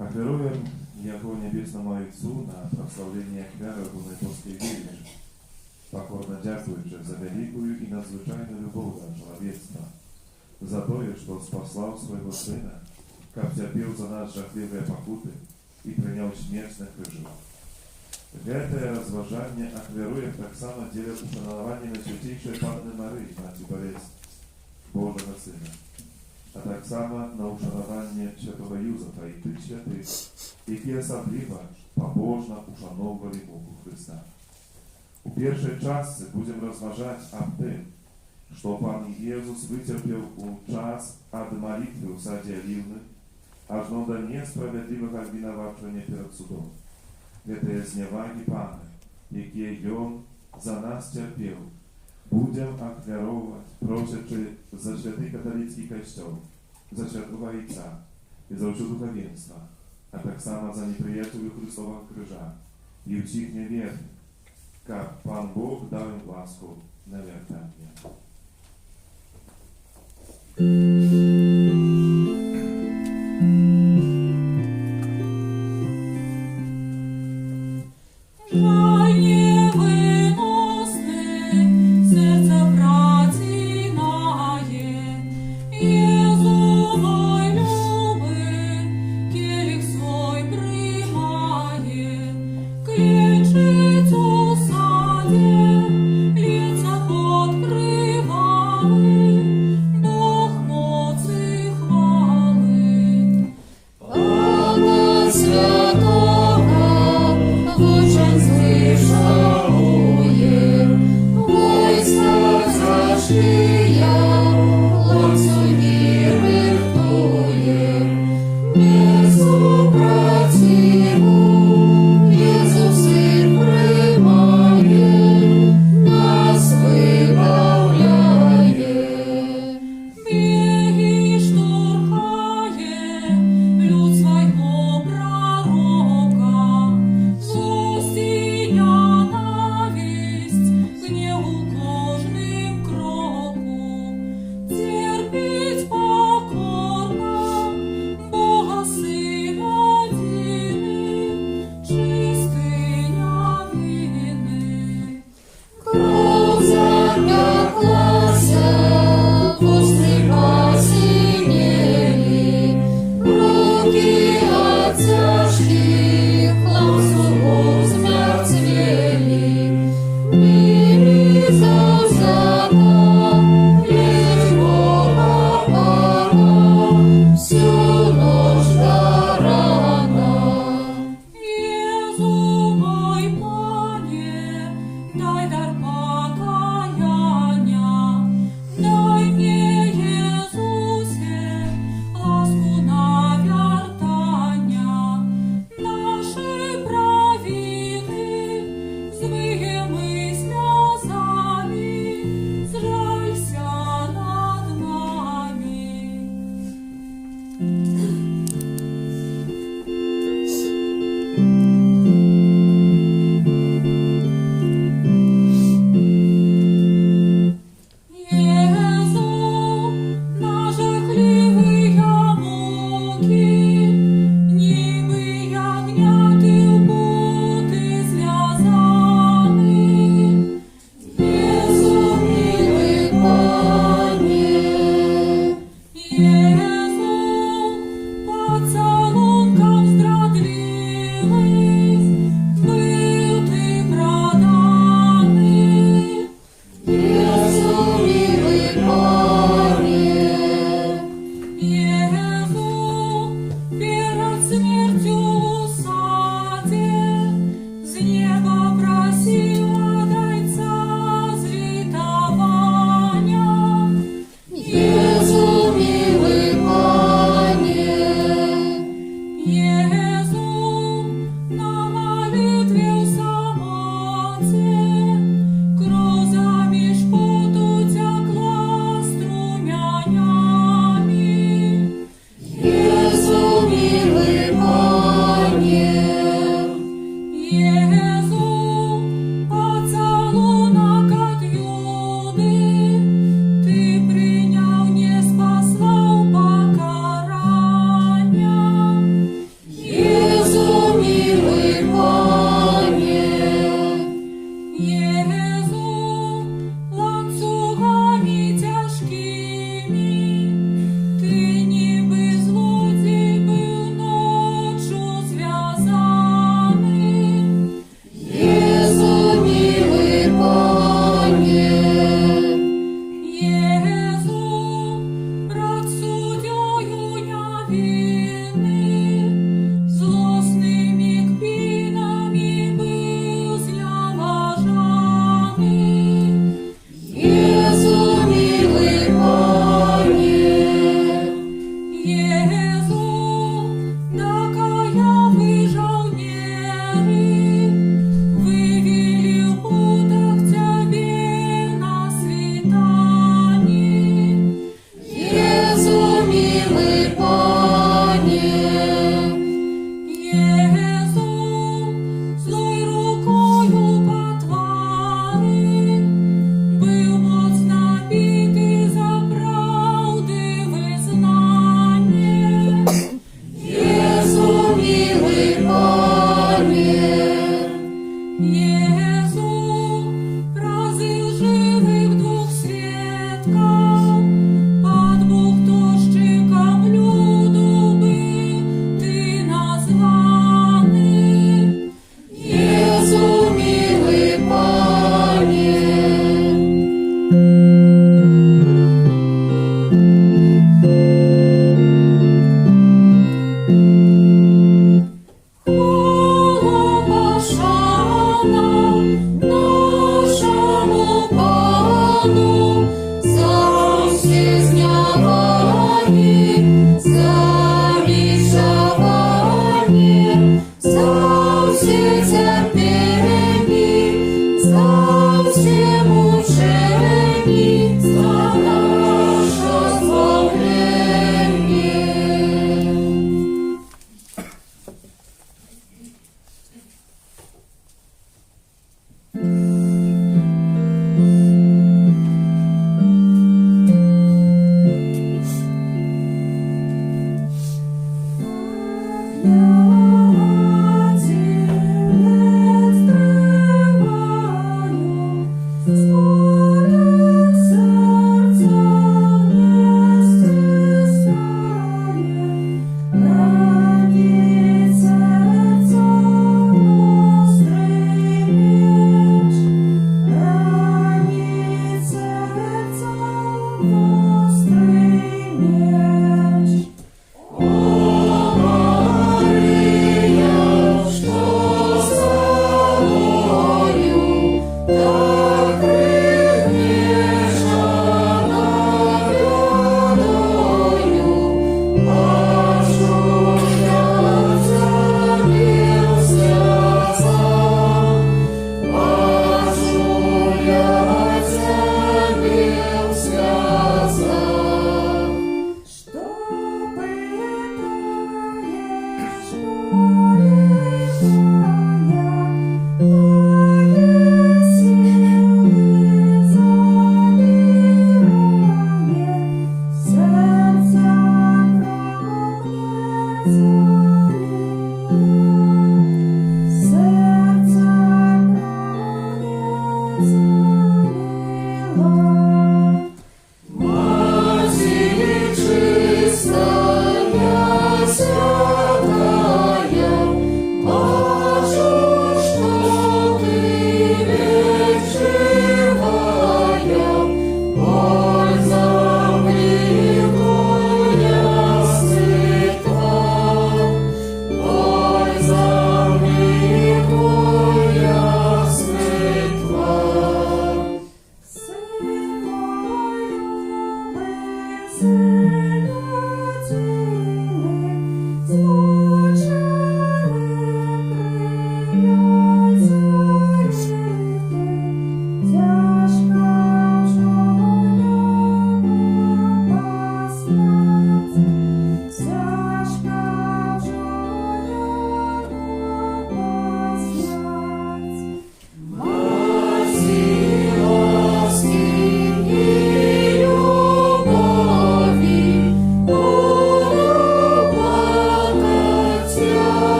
Офируем Яго Небесному Отцу на прославление хвяры Бунайповской веры, покорно дякуючи за великую и надзвычайную любовь до человечества, за то, что Он спаслал Своего Сына, как терпел за нас жахливые покуты и принял смерть на крыжу. Гэтае разважанне ахвяруем таксама дзеля ушанавання Найсвятейшай Панны Марыі, Маці Балесніцы, Божага Сына, а таксама на ушанаванне святого Юзафа і тых святых, які асабліва пабожна ушаноўвалі муку Христа. У першай частцы будзем разважаць аб тым, что Пан Иисус вытерпел час от молитвы в саде Оливны, аж до несправедливого обвинувачення перед судом. Это зневаги Пана, які Ён за нас терпел. Будем ахвяровать, просячи за святий католицький костел, за святого Отця і за всю духовенство, а так само за неприятелю Христового крижа і всіх неверних, как Пан Бог дав им ласку на вертання.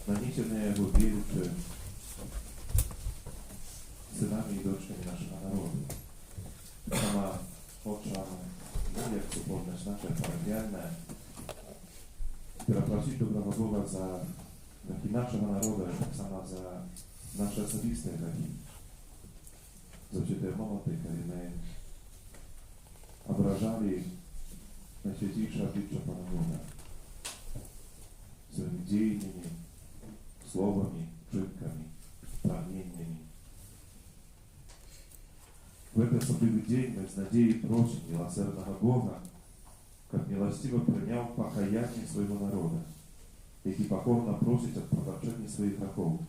Nanesione Jego wielkie synami i dочками нашего народа. Сама хочемо як церковне значення парадіальне перепросити доброго Бога за грехи нашого народу, так само за наші особисті грехи. За все те моменти, коли ми ображали найсвятіше обличчя Пана Бога своими деяниями, словами, чутками, прагнениями. В этот особливый день мы с надеей просим милосердного Бога, как милостиво принял покаяние своего народа, який покорно просит от пробачения своих грехов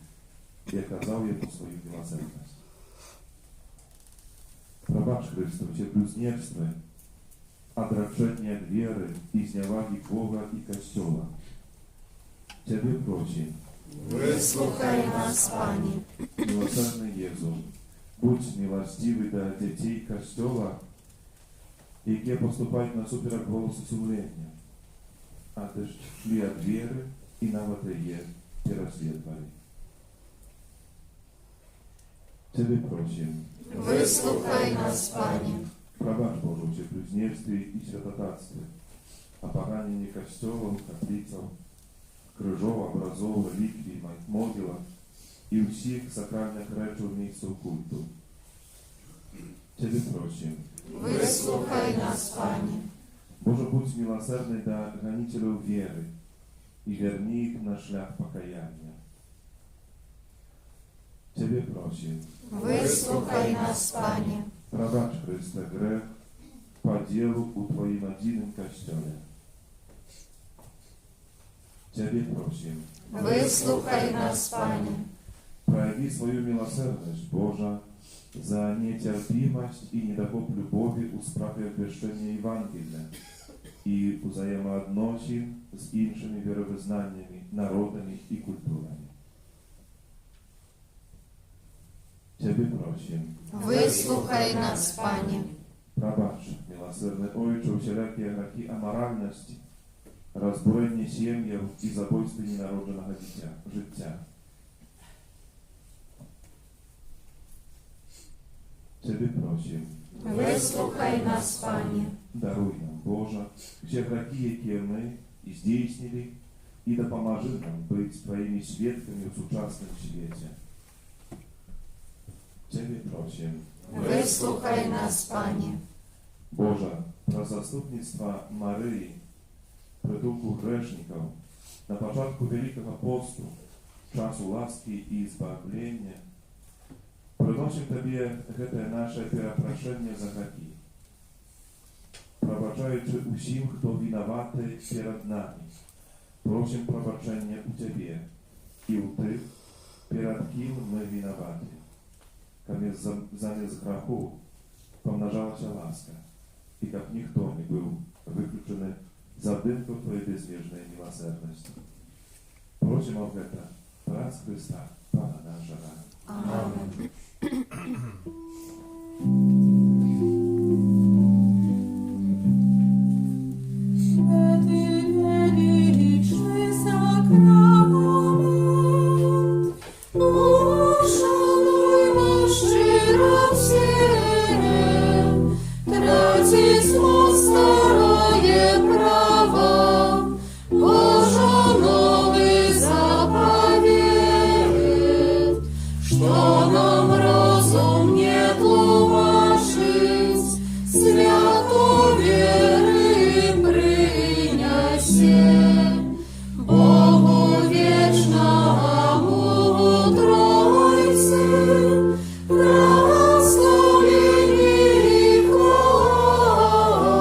и оказал ему свою милосердность. Пробачь, Христу, все блюзнерства, отречение от веры и зневаги Бога и Костела. Тебе просим. Вислухай нас, Пані. Милосердный Єзу, будь милостивый до детей Костела, які поступають насуперек голосу сумления, отошли от веры и новотреє переследовали. Тебе просим. Вислухай нас, Пані. Пробачь, Боже, все блюзнерстве и святотатстве, опоганение костелов, каплицев, крыжов, образов, реликвий, могилок и всех сакральных речей місців культу. Тебе просим. Вислухай нас, Пані. Боже, будь милосердный до гонителей веры и верни их на шлях покаяния. Тебе просим. Вислухай нас, Пані. Пробачь, Христе, грех по делу у Твоим одиным костеле. Тебе просим. Вислухай нас, Пані. Прояви свою милосердность, Божа, за нетерпимость и недохоп любови у справе обвещения Евангелия и взаимоотносин с іншими веровызнаниями, народами и культурами. Тебе просим. Вислухай нас, Пані. Пробачь, милосердный Отче, всякие грехи аморальности, розбурення сім'їв і забойство ненародженого життя. Ciebie prosím, Вислухай нас, Пане. даруй нам, Боже, все грехи, які ми здійснили, і допоможи нам бути Твоїми свідками в сучасному світі. Ciebie prosím, Вислухай нас, Пане. Боже, про заступництво Марії, притулку грешників, на початку Великого посту, часу ласки і збавлення, приносим Тобі це наше перепрошення за грехи, пробачаючи усім, хто винуватий перед нами. Просим пробачення у Тебе і у тих, перед ким ми винуваті. Замість греху помножалася ласка, і як ніхто не був виключений за димку Твоєї безмежної милосердності. Просимо в це раз Христа, Пана нашого. Amen. Что нам разум не тлумачить, свято веры принясе. Богу вечному Тройце прославление и хвала,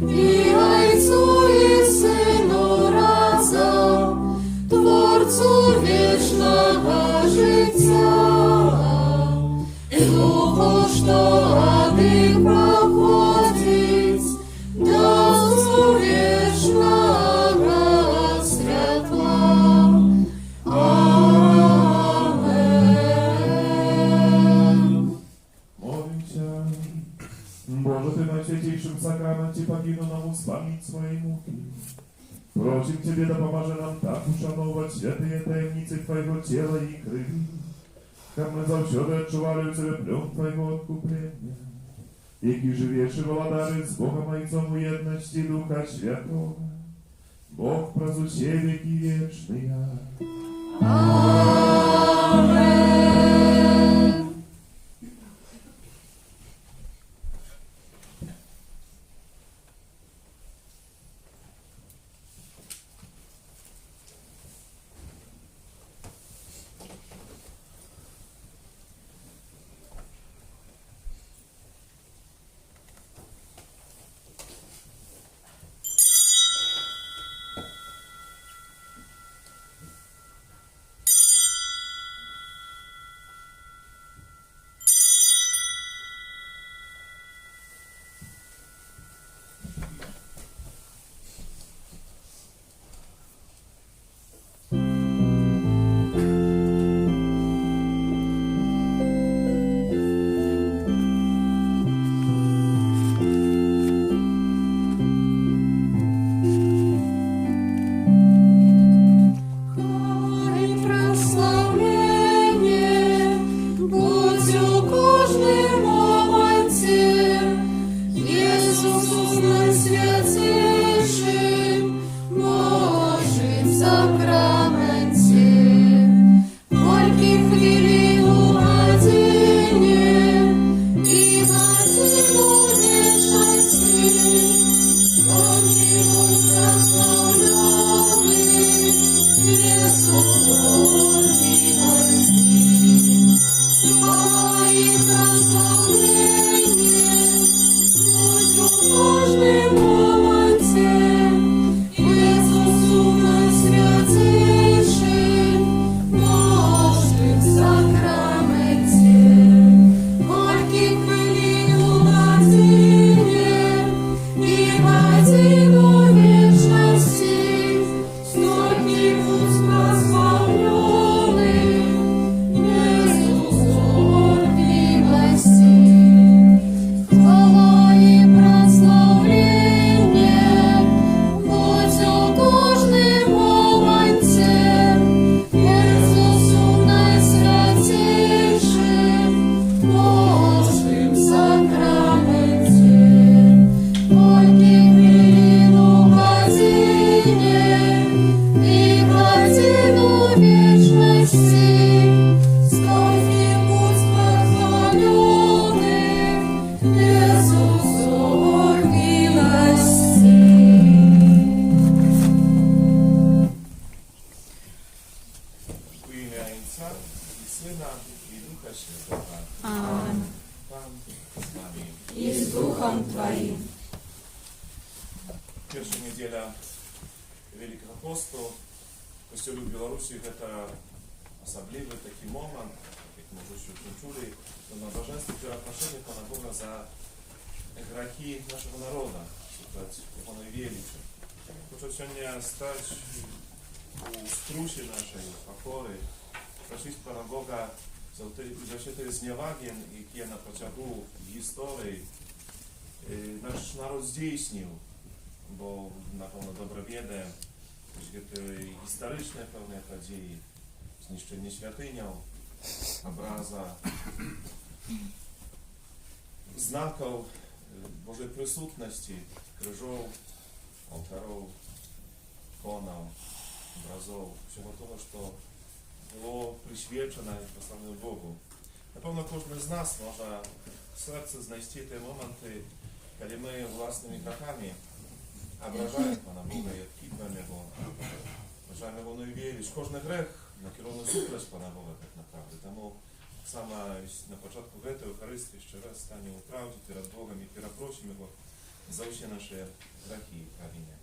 и Отцу и Сыну разом, Творцу вечного життя. Духу, що от них проходить, до вічного святла. Амен. Молимся. Боже, Ты на святейшем сакраменте погину нам вспомнить свои муки. Просим Тебе, да поможи нам так ушановать святые таємниці Твоего тела и крови, как мы завсёды отчували у Тебе плен Твоего откупления, які живешь и владари с Богом Отцом в едности Духа Святого, Бог прозу все веки вечные. Амен. Хай прославлення будь у кожнім моменті, Ісус найсвятіший, Божий в сакраменті. Тільки хвилину годині і годину вічності, Богу прославляли, Твої прославлення будь у кожнім моменті, Ісусу найсвятіший. Твоим. Перша неделя Великого посту в Костелі в Білорусі это особливий такий момент, як ми вже сьогодні чули, на набоженстві перепрошення Пана Бога за грехи нашого народу, сказати, його найвеличі. Хочу сьогодні стати у струші нашої покори, просити Пана Бога за все те зневаги, які на протягу історії наш народ здійснив, бо, напевно, добре відає, że te historyczne pewne podzieje, zniszczenie świątynią, obraza, znaków Bożej присутності, krzyżów, ołtarów, konał, obrazów, всього того, що було присвячено і послане Богу. Напевно, кожен з нас може в серці знайти ті моменти, коли ми власними грехами ображаємо Пана Бога і відкидаємо Його, вважаємо Його невірність. Кожен грех накерований супротив Пана Бога, так направді. Тому саме на початку цієї Євхаристії ще раз станемо у правді перед Богом і перепросимо Його за всі наші грехи і провини.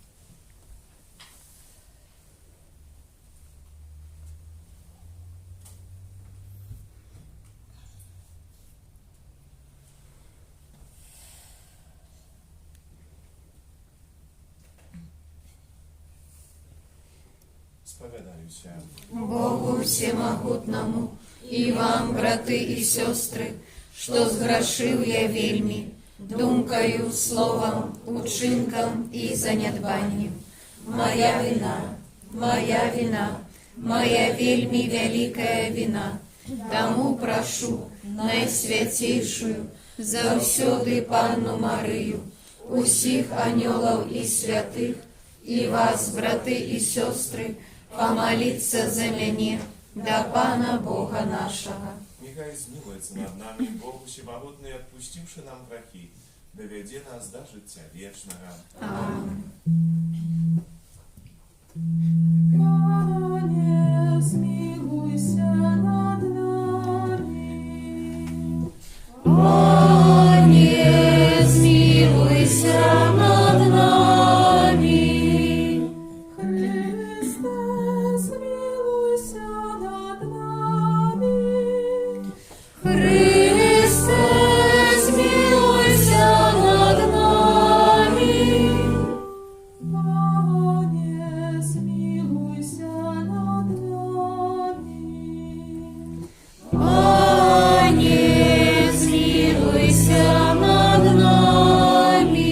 Сповідаюся Богу всемогутному, и вам, браты и сестры, что сгрешил я вельми, думкою, словом, учинком и занедбанием. Моя вина, моя вельми великая вина. Тому прошу найсвятейшую, завсёды Панну Марию, усіх анёлов и святых, и вас, браты и сестры, помолиться за меня, до Пана Бога нашего. Нехай змилується над нами, Бог всемогутний, отпустивши нам грехи, доведе нас до життя вічного. Аминь. Пане, змилуйся над нами. Пане, змилуйся над нами. Христе, змилуйся над нами. Христе, змилуйся над нами. Пане, змилуйся над нами. Пане, змилуйся над нами.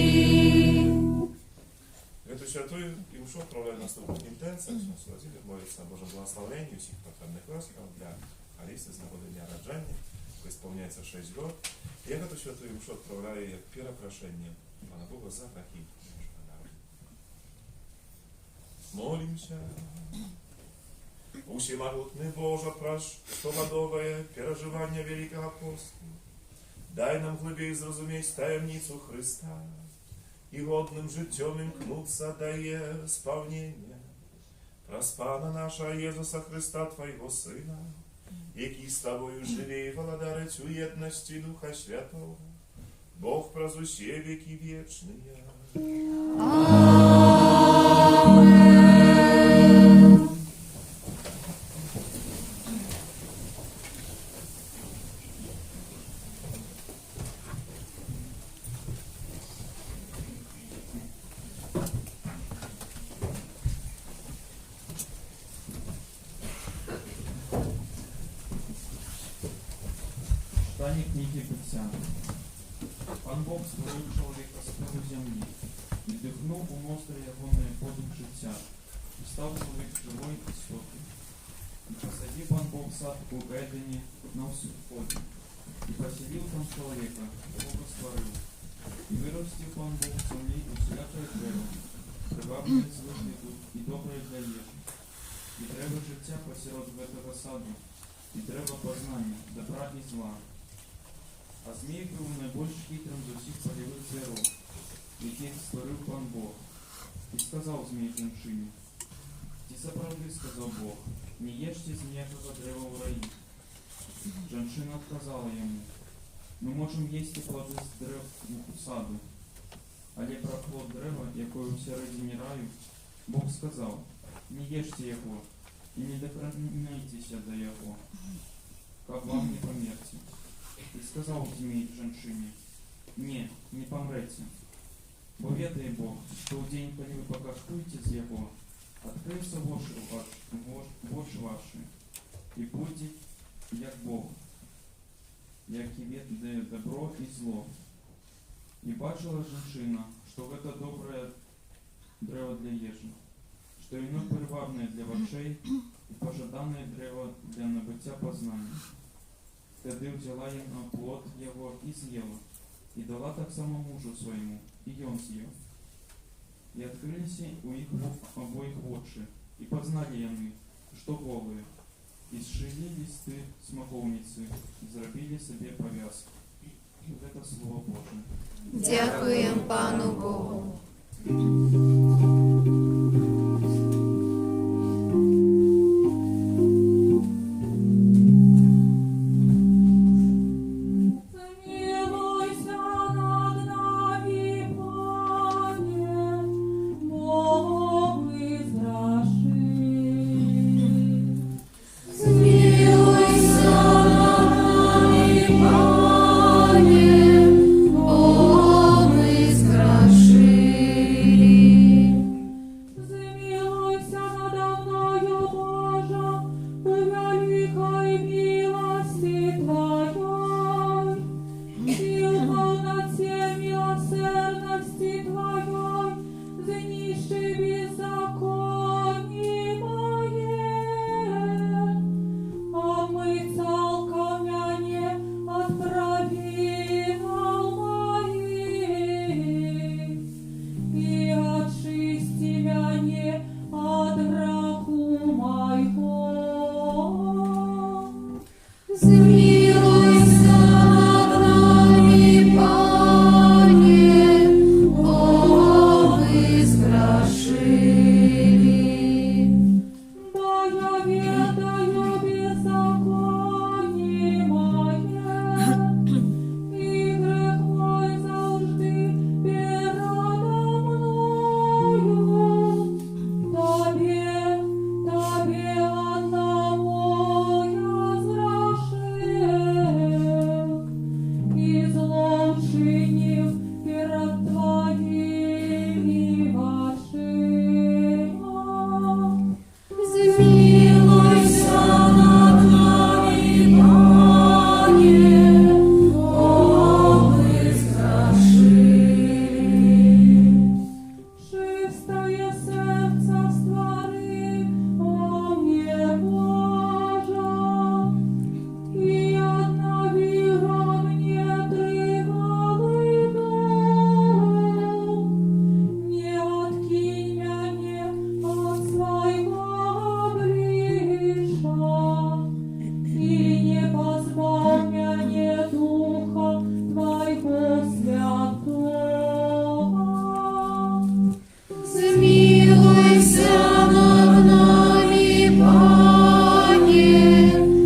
Эту святую и ушел отправляю наступных интенциях, все сразили, молиться о Божьем благословении, всех потребных ласков для Алисы с нагоды дня рождения, исполняется 6 год. И я эту святую и ушел отправляю как первопрошение Пана Бога за грехи нашего народа. Молимся. Всемогутный Боже, прош, что годовое переживание Великого Поста, дай нам глубее зрозуметь таємницю Христа и годным життем имкнуться дає сповнення. Праз Пана нашого Єсуса Христа, Твоего Сина, який з Тобою живе и владарить у єдності Духа Святого, Бог праз усе веки вечные. Читання книги Буття. Пан Бог створив чоловіка з пилу землі, і вдихнув у ноздри його подих життя, і став чоловік живий і істотний. І посадив пан Бог сад у Едені на усході, і поселив там чоловіка, якого створив. І виростив пан Бог в землі усілякое дерево, привабливе звичний дух і добре для їжі. І треба життя посеред этого саду, і треба познання, добра і зла. А змій був найбільш хитрим з усіх полевих зверов, яких створив пан Бог. І сказав змій жінчині: «Ті заправди, сказав Бог, не ешьте з ніякого древа в раї». Жінчина отказала йому: «Ми можемо їсти плоди з древ саду, Але про плод древа, якое всередині раю, Бог сказав: не ешьте його і не доклоняйтеся до його, как вам не померти. И сказал змей женщине: не помрете. Бо ведає Бог, что в день, коли вы покоштуете з його, откроются воши ваши, и будете, як Бог, який ведає добро и зло. И бачила женщина, что в это доброе древо для ежи, что ино привабное для очей и пожаданное древо для набыття познания. Тоді взяла на плод його і з'їла, і дала так само мужу своєму, і он з'їв. І відкрилися у їх обоїх очі, і познали вони, що голі, і зшили листи смоковниці, і зробили собі пов'язки. Вот это Слово Боже. Дякуємо Пану Богу. Змилуйся над нами, Пане, Бог Израиль. Змилуйся над нами, Пане, Бог Израиль. Змилуйся надо мною, Боже, по великой милости Твоей, и в полноте милосердности Твоей, знищи беззаконие мое, омыть толкомяне от провинов моих, и очисти мяне от греху моего. Змилуйся над нами, Пане, Бог Израиль. Бо я ведаю беззаконие мое, и грех мой завжди передо мною. Тобі одному я згрішив, і зло вчинив перед Твоїми очима. Змилуйся над нами, Пане, Бог Израиль. Чистое серце створи во мне, Боже, и обнови во мне тривалий дух. Не откинь мяне от своего обличия, и не позбавь мяне Духа Твоего Святого. Змилуйся над нами, Пане,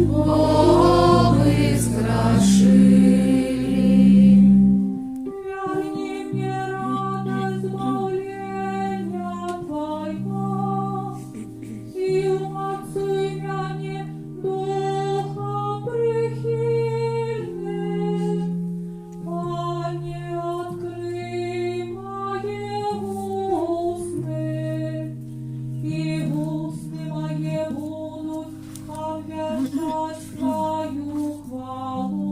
Бог Израиль. Верни мне радость избавления Твоего, и умоцуй мяне Духом прихильным. Пане, открой мои устны, и устны мои будут обвещать Твою хвалу.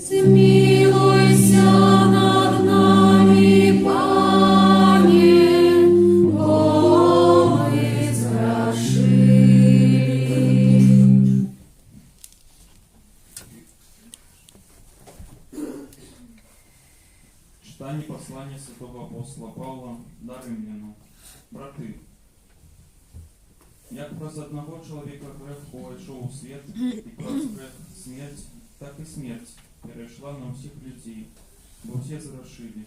Змилуйся над нами, Пане, Бог Израиль. Читание послания святого апостола Павла до римляну. Брати, як праз одного чоловіка грех увійшов у світ, і праз грех смерть, так і смерть перейшла на всіх людей, бо всі згрішили.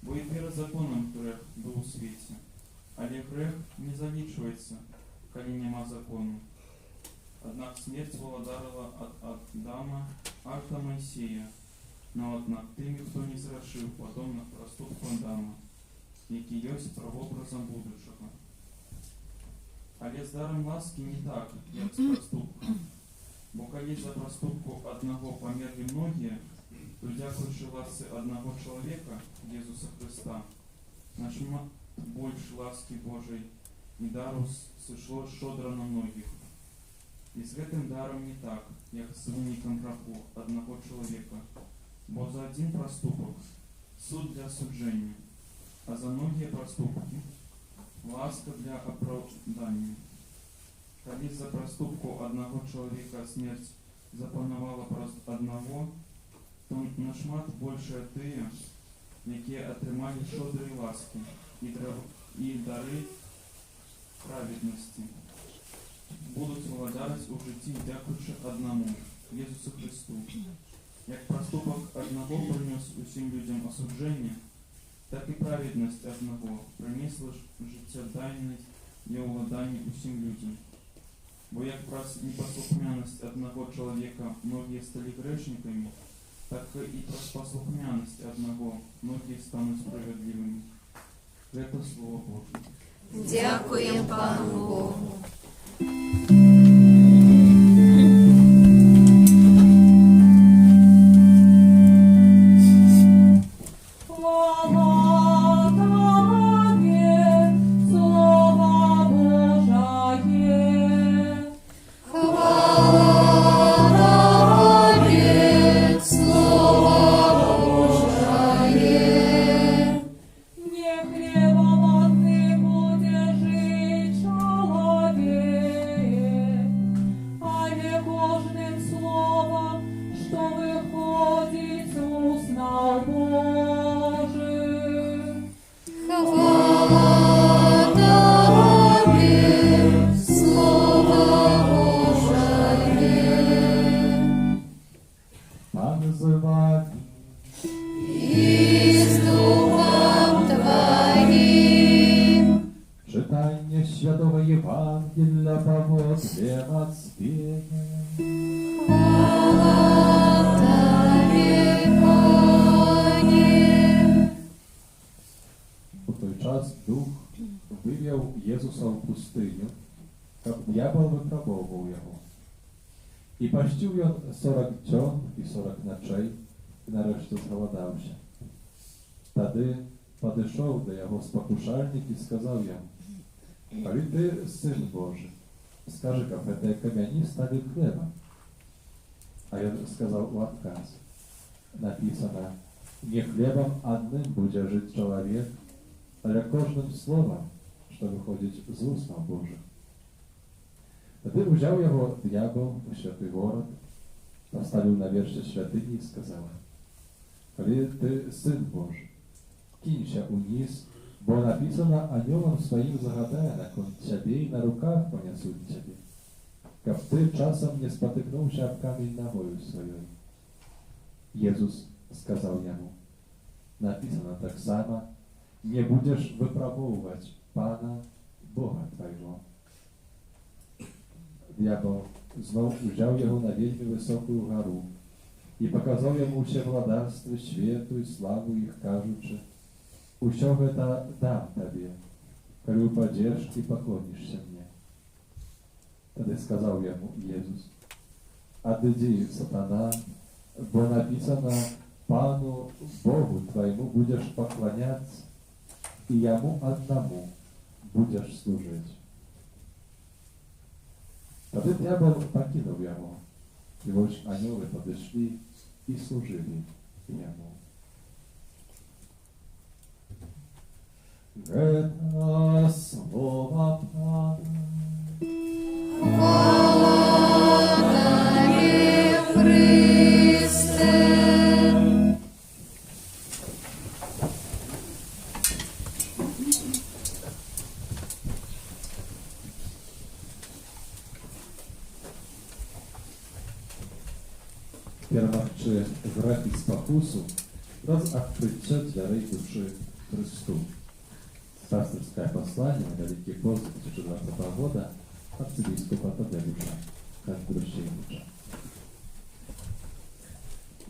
Бо і перед законом грех був у світі, але грех не залічується, коли нема закону. Однак смерть володарила от Адама аж до Моисея, нават над тымі, хто не зрашыў падобных праступкаў Адама, які ёсць правобразам будучага. Але з дарам ласкі не так, як з праступкам. Бо калі за праступку аднаго памерлі многія, то дзякуючы ласцы аднаго чалавека, Езуса Хрыста, нашмат больш ласкі Божай і дару сышло шчодра на многіх. І з гэтым дарам не так, як з вынікам граху аднаго чалавека, бо за адзін праступак суд для асуджэння, а за многія праступкі ласка для апраўдання. Калі за праступку аднаго чалавека смерць запанавала праз аднаго, то нашмат большыя тыя, якія атрымалі шчодрыя ласкі і дары праведнасці, будуць валадарыць у жыцці дзякуючы аднаму, Езусу Хрысту. Як праступак аднаго прынёс усім людзям асуджэнне, так і праведнасць аднаго прынесла жыццядайнасць і ўладанне усім людзям. Бо як праз непаслухмянасць аднаго чалавека многія сталі грэшнікамі, так і праз паслухмянасць аднаго многія стануць справядлівымі. Гэта Слово Божие. Дякуємо Пану Богу. Святого Євангелія по Матфея. У той час Дух вивів Єсуса в пустиню, щоб дьявол випробовував його. І пастив він 40 днів і 40 ночей, і нарешті зголодався. Тоді підійшов до його спокушальник і сказав йому: «Коли ти Син Божий, скажи, как эти камені стали хлебом». А він сказав у отказ: написано: «Не хлебом одним буде жити чоловік, але кожним словом, що виходить з уст Божих». Тоді взяв його дьявол у святий город, поставив на верші святині і сказав: «Коли ти Син Божий, кинься униз, бо написано, ангелам своим загадає, након тебе і на руках понесуть тебе, как ти часом не спотикнувся об камінь ногою своєю». Єсус сказав йому: написано так само: не будеш випробовувати Пана Бога твоєго. Дьявол знов взяв його на вельми високу гору і показав йому все владарство, світу і славу їх, кажучи: «Усё гэта дам табе, коли упадешь и поклонишься мне». Тогда сказал ему Иисус: «Отойди, сатана, бо написано: Пану Богу твоему будешь поклоняться, и Ему одному будешь служить». Тогда дьявол покинул его, и вот ангелы подошли и служили ему. Это слово Пана. Слава Тобі, Христе. Перемогчи грех і спокусу, раз открытие дверей души Христу. Пасторское послание Великий пост 2020 года архиепископа Тадеуша Кондрушевича.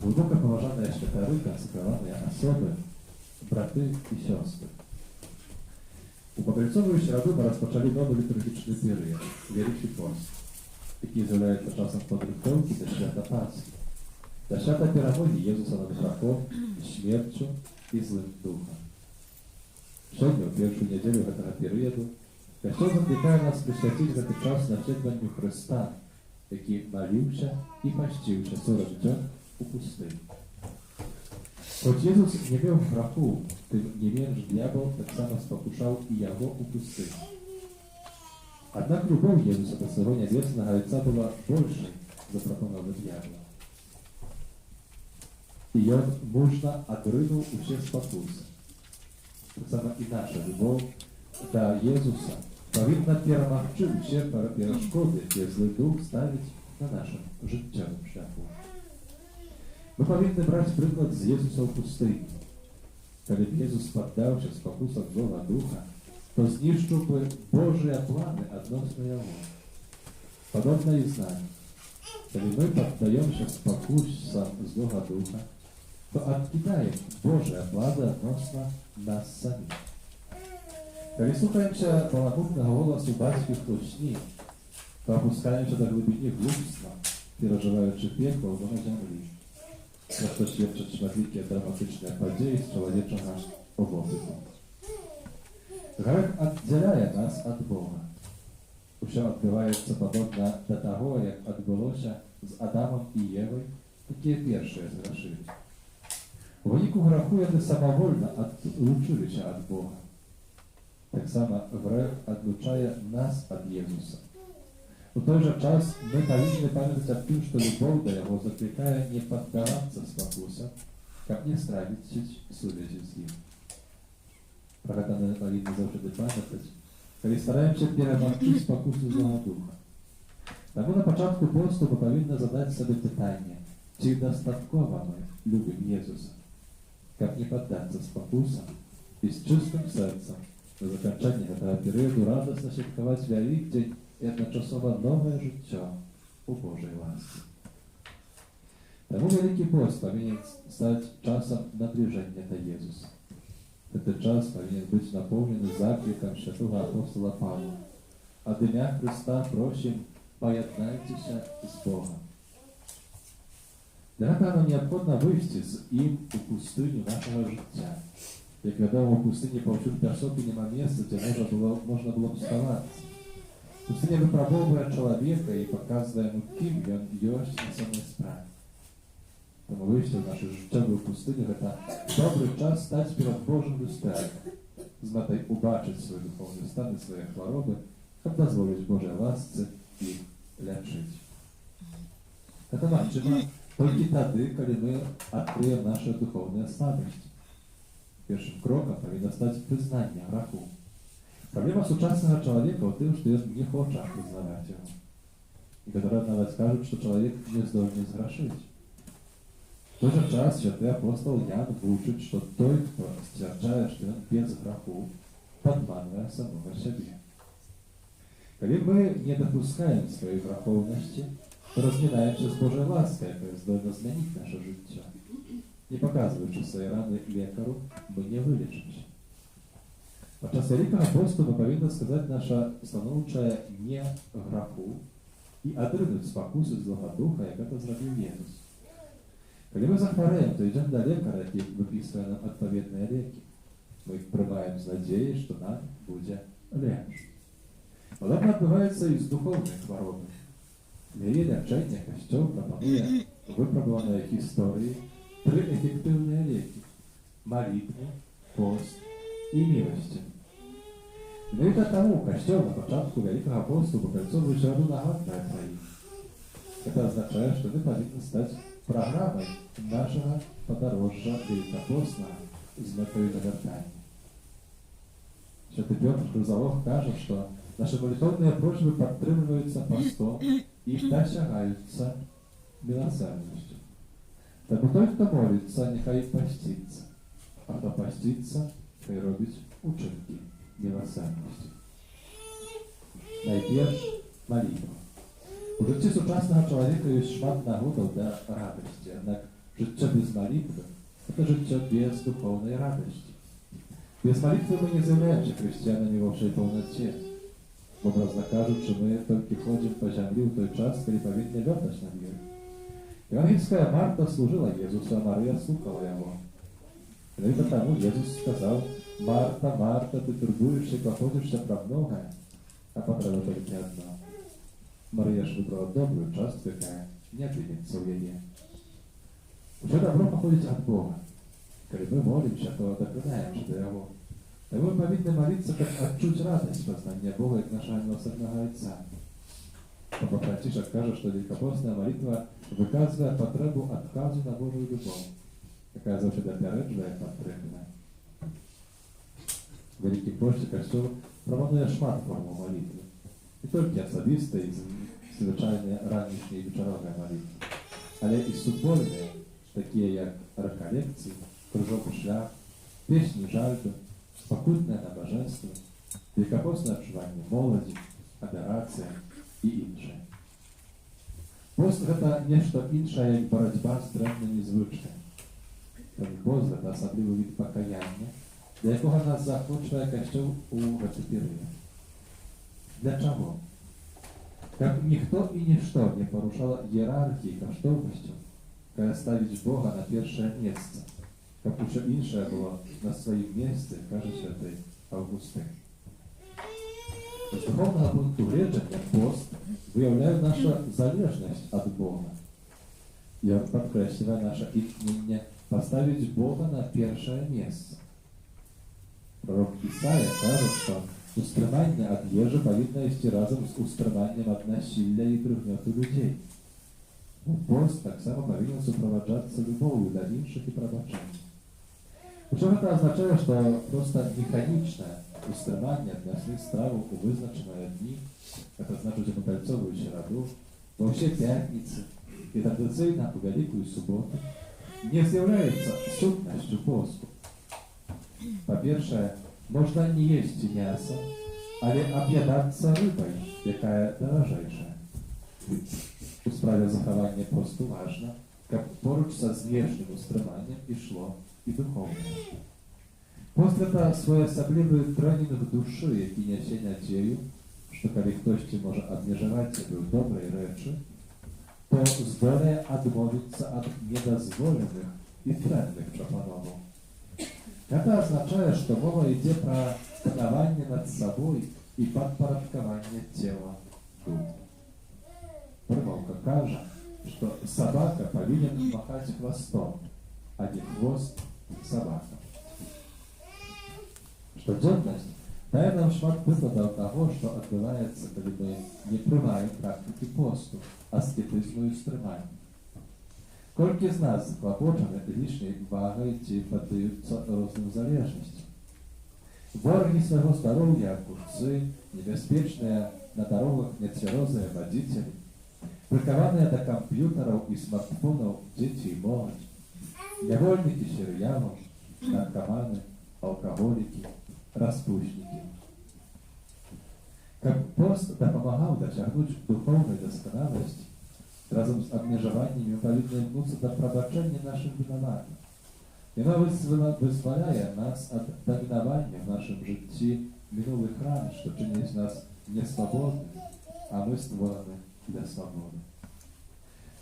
Глубоко поважанные świętary, konsekrowane osoby, braty i siostry. У папірцової śroди ми розпочали новий літургічний період – Великий пост, який з'являється часом підготовки до свята Пасхи, до свята перемоги Єзуса над грехом, смертю і злим духом. Сьогодні, у першу неділю цього періоду, Господь закликає нас присвятити цей час наслідуванню Христа, який молився і постився 40 днів у пустині. Choć Jezus nie miał grachu, tym nie mniej diabeł tak samo spokuszał i jego u pustyni. Однак любов Jezusa do swego niebiesnego Ojca była większa za proponowy diabła. I on mужно отринув усі спокуси. Так само і наша любов до Jezusa powinna перемогти усі перешкоди, які злий дух ставить на нашому життєвому шляху. My powinny brać przykład z Jezusa w pustyni. Kiedy Jezus poddał się spokusom złego ducha, to zniszczyłby Boże plany odnośnie Jego. Podobne i z nami. Kiedy my poddajemy się spokusom złego ducha, to odkidajemy Boże plany odnośnie nas samych. Kiedy słuchają się połamutnego głosu baćkich tuśni, to opuszczają się do głębiny głupstwa, przeżywając piekło w ziemi. Jak to świadczyć modlitwie dramatyczne podzieje z człowieczego obowiązku. Grzech oddziela nas od Boga. Все odbywaється podobnie do tego, jak odbyło się z Adamem i Ewą, jakie pierwsze zgrzeszyli. W wyniku grzechu one samowolnie odluczyły się od Boga. Tak samo grzech odluczaje nas od Jezusa. У той же час ми повинні пам'ятати о том, що любов до Його закликає не піддаватися спокусам, як не стратити совісті з ним. Про це ми повинні завжди пам'ятати, коли стараємося перемогти спокусу злого духа. Тому на початку посту ми повинні задати собі питання, чи достатково ми любимо Єзуса, як не піддатися спокусам і з чистим серцем до закінчення цього періоду радісно святкувати Великдень jednoczasowo nowe życie u Bożej łaski. Temu Wielki Post powinien stać czasem nabliżenia do Jezusa. Ten czas powinien być napełniony zaklikiem świętego apostola Pawła. A w imię Chrysta prosimy, pojednajcie się z Bogiem. Dla tego необходимо wyjść z im u pustyni naszego życia. Jak wiadomo, w pustyni pośród piasku nie ma miejsca, gdzie można było wstawać. Pustynia wypróbowuje człowieka i pokazuje mu, kim on jest na samej sprawie. Тому wyjście w naszej życiowej pustyni to dobry czas stać przed Bożym lustrem, znataj ubaczyć swoje duchowne stany, swoje choroby, a pozwolić Bożej łasce ich leczyć. To możliwe tylko wtedy, kiedy my odkryjemy nasze duchowne słabości. Pierwszym krokiem powinno stać przyznanie grzechu. Проблема сучасного человека в том, что он не хочет признавать его. И когда навіть скажут, что человек не здольный сгрешить. В тот же час святый апостол Ян учит, что той, кто стверджает, что он без греху, подманывая самого себе. Когда мы не допускаем своей греховности, то разминаемся с Божьей лаской, которая здольна изменить наше життя. Не показываючи свои раны лекару, мы не вылечимся. Podczas Wielkiego Postu my powinno сказать nasze stanowcze nie grzechu i odrynąć spokusy złego ducha, jak to zrobił Jezus. Kiedy my zachorujemy, to idziemy do lekarza, jaki wypisuje nam odpowiednie leki. My ich przyjmujemy z nadzieją, że nam będzie lepiej. Podobnie odbywa się i z duchownymi chorobami. Dla jej leczenia Kościół proponuje wypróbowane w historii 3 efektywne leki: modlitwę, post i miłość. No i тому Kościół na początku Wielkiego Postu pokazywał środu nagłodną Twoi. To oznacza, że my powinny stać programem naszego podróża wielkopostna z metą zawiertania. Święty Piotr Chrysolow każe, że nasze modlitewne prośby podtrzymywują postom i dosięgają miłosierdzia. Тому той, хто молиться, нехай поститься, а хто поститься, хай робить учинки милосердности. Najpierw молитва. У житті сучасного чоловіка є шмат нагодів для радості, однак Życie bez молитwy to życie bez духовной радости. Без молитвы мы не являемся христианами во всей полноте. Образно кажучи, мы только ходим по земле в той час, когда повинны летать над ней. Евангельская Марта служила Иисусу, а Мария слухала его. И потому Иисус сказал: «Марта, Марта, ты турбуешься и походишься про многое, а потребна только одна. Мария же выбрала добрую часть, какая не обидится в ей». Уже добро походит от Бога. Когда мы молимся, то доклоняемся до Его. И мы повинны молиться, как отчуть радость познания Бога и нашего милосердного Отца. Папа Францишек каже, что великопостная молитва выказывает потребу отказу на Божию любовь, какая завжди допереджує потребна. Великий Пошті Костюл пропонує шмат форму молитви. Не только особистой и звичайной ранішньої вечорової молитви, але і субольные, такие как реколекции, кружок шлях, песни жальби, покутное набожество, великопостное отчування молоді, адорація і інше. Пост – це нечто інше, як боротьба з древними звичками. Пост – це особливий від покаяння, для якого нас захочує Костюл у Реципірії. Для чого? Как никто и ничто не порушало иерархии коштовностью, когда ставить Бога на первое место, как уже иншее было на своем месте, каже святий Августин. З духовного пункту гледження пост виявляє нашу залежність від Бога. І він підкреслює наше імкнення поставити Бога на перше місце. Пророк Исаия каже, що устремление от ежи повинно идти разом с устремлением от насилия и пригнету людей. Пост так само повинен сопровождаться любовью до інших и пробачения. Причем это означает, что просто механичное устремление относить страву у вызначенные дни, это значит мотальцовую раду, во все пятницы и традиционно по Великую Субботу, не является сутностью посту. По-перше, можна не їсти м'ясо, але об'їдатися рибою, яка дорожайша. У справі заховання посту важно, як поруч со знешнім устреманням ішло і духовне. Пост – це своєособливий тренінг душі, який несе надію, що коли хтось може обмежувати себе в добрій речі, то здолає відмовитися від недозволених і тренних пропонов. Это означает, что мова идет про панование над собой и подпорядкование тела духу. Примовка каже, что собака повинен махать хвостом, а не хвост собака. Что дзотность дает нам шмат прикладов того, что отбывается, когда мы не приймаємо практики посту, аскетизму и стремания. Сколько из нас захлопочены лишней вагой и поддаются разным залежностям? Вороги своего здоровья, курцы, небеспечные на дорогах нетверозые водители, прикованные до компьютеров и смартфонов дети и молодь, невольники сериалов, наркоманы, алкоголики, распущники. Как пост допомагал досягнуть духовной досконалости, разом з обмежуваннями ми повинні гнутися до пробачення наших винуватих. І воно визволяє нас від домінування в нашому житті минулих ран, що чинять нас несвободними, а ми створені для свободи.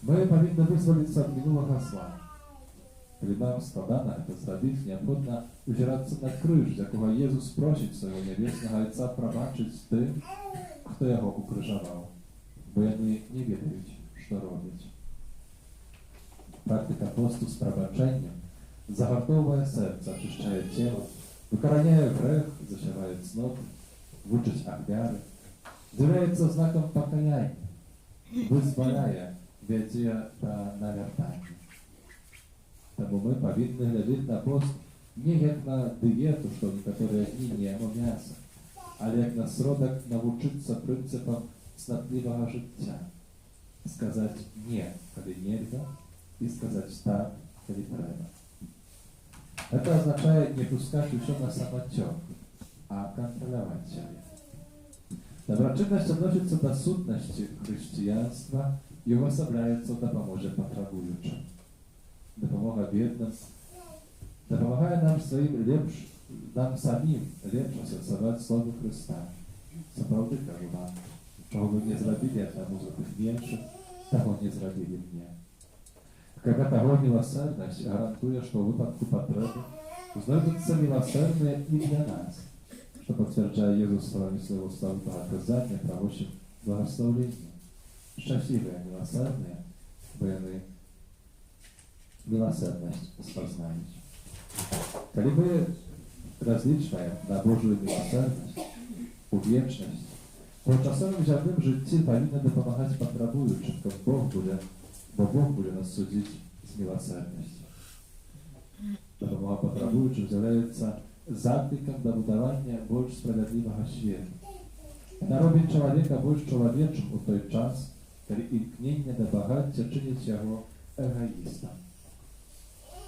Ми повинні визволитися від минулого зла. Коли нам складано це зробити, необхідно узиратися на криж, з якого Єсус просить свого небесного Отця пробачити тим, хто його укрижував, бо вони не відають, що робить. Практика посту з пробаченням загартовує серце, очищає тіло, викореняє грех, зашиває цноти, вучить ахвяри, з'являється знаком покаяння, визволяє від та навертання. Тому ми повинні глядати на пост не як на диету, що в некоторі дні не їмо м'ясо, але як на сродок навчитися принципам цнотливого життя. Сказать «нет», коли нельзя, и сказать «так», коли треба. Это означает не пускать все на самотек, а контролировать себя. Доброчинность относится до сутности христианства и уособляется в допоможе потребуючим. допомога бідним, допомагає нам самим лепше асоціювати Слово Христа. Сапраўды кажу вам, чого ви не зробили одному з тих менших, того не зробили мне. Какая-то милосердность гарантует, что в выпадку потребы знайдутся милосердные и для нас, что подтверждает Иисус словами своего славного оказания, правощим благословения. Счастливые милосердные, вы милосердность спознаете. Коли вы различные на Божию милосердность, увечность, то в часовым земным житті повинно допомагати потребуючим, бо Бог буде нас судити з милосердністю. Допомога потребуючим з'являється закликом до будування більш справедливого світу. Вона робить чоловіка більш чоловічим у той час, коли імкнення до багаття чинить його егоїстом.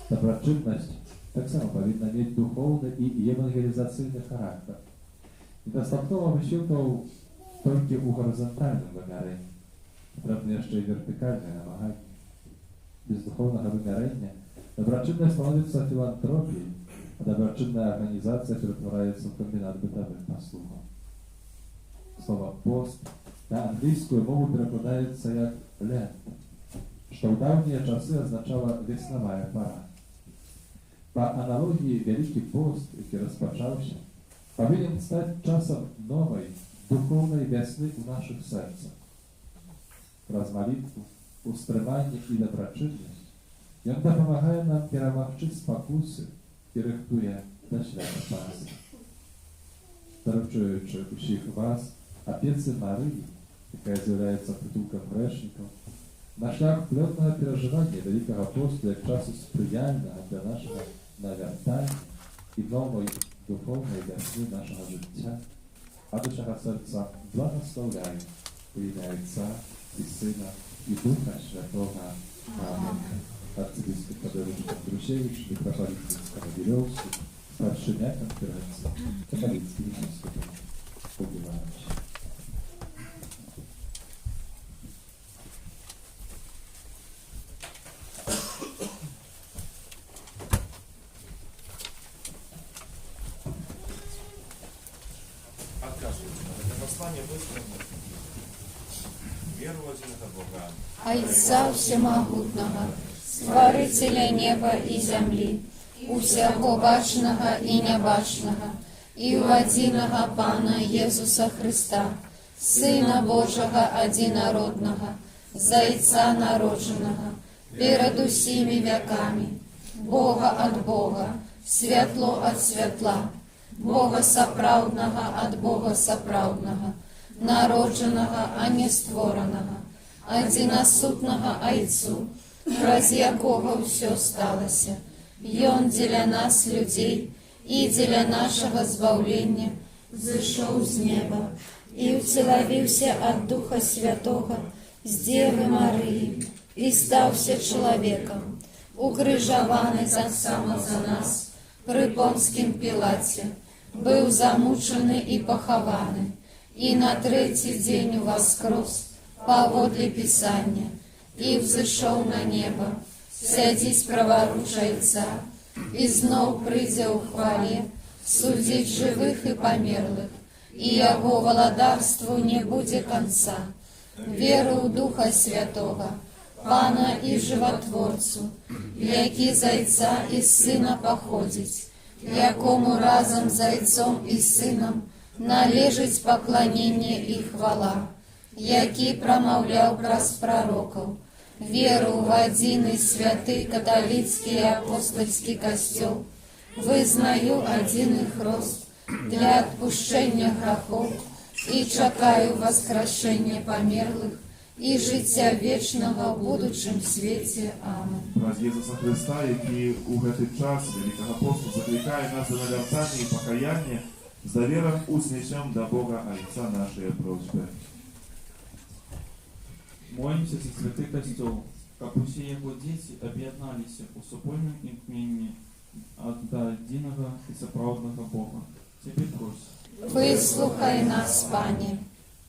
Доброчинність так само повинна мати духовний і евангелізаційний характер. Недостатково висілків тільки у горизонтальному виміренні. Потрібно ще й вертикальне намагання. Без духовного вимірення доброчинність становиться філантропією, а доброчинна організація перетворяється в комбінат бытових послугів. Слово «пост» на англійською мову перекладається як «лент», що в давні часи означало «весновая пора». По аналогії Великий пост, який розпочався, повинен стати часом нової духовної весни у наших серцях. Раз молитву, устремання і доброчинність, він допомагає нам перемогти спокуси і рихтує до шляху Пасхи. Доручуючи усіх вас, опеці Марії, яка з'являється притулком грешників, на шлях плотного переживання Великого посту як часу сприяльного для нашого навертання і нової духовної весни нашого життя, а душого серця благословляю у ім'я Отця і Сина і Духа Святого. Амінь. Арцебіскоп Тадеуш Андрушевич, митрополит Мінсько-Могилевський, старшиня конференції, католицький єпископ Іванович. Послание высказано. Веру в единого Бога, Отца Всемогутного, Створителя неба и земли, усяго бачного и небачного, и у единого Пана Иисуса Христа, Сына Божьего одинородного, Зайца народженного, перед усими веками, Бога от Бога, светло от светла, Бога соправдного от Бога соправдного, народженого, а не створеного, одиносутного Отцу, раз якого все сталося, и Он для нас, людей, и для нашего збавлення, зійшов з неба, и вцеловився от Духа Святого, с Девы Марии, и стався человеком, укрижований так само за нас, при Понскім Пілаті, был замучений и похований, и на третий день воскрес, поводле Писания, и взошел на небо, сядись праворуч Отца, и знов придя у хвале, судить живых и померлых, и Его владарству не будет конца. Веру у Духа Святого, Пана и Животворцу, який Зайца и Сына походить, якому разом Зайцом и Сыном належить поклонение и хвала, який промовлял праз пророков, веру в один и святый католицкий и апостольский костел, вызнаю один их рост для отпущения грехов и чекаю воскрешения померлых і життя вічного в будучому світі. Амин.Raz Jezusa Chrysta, який у гэтый час Великого посту закликає нас до навертання і покаяння, з довіром узнесем до Бога Отца наші просьби. Молимся за святий костел, как усі його діти об'єдналися у супольному імкненні до єдиного і справедливого Бога. Тебе просим. Вислухай нас, Пане.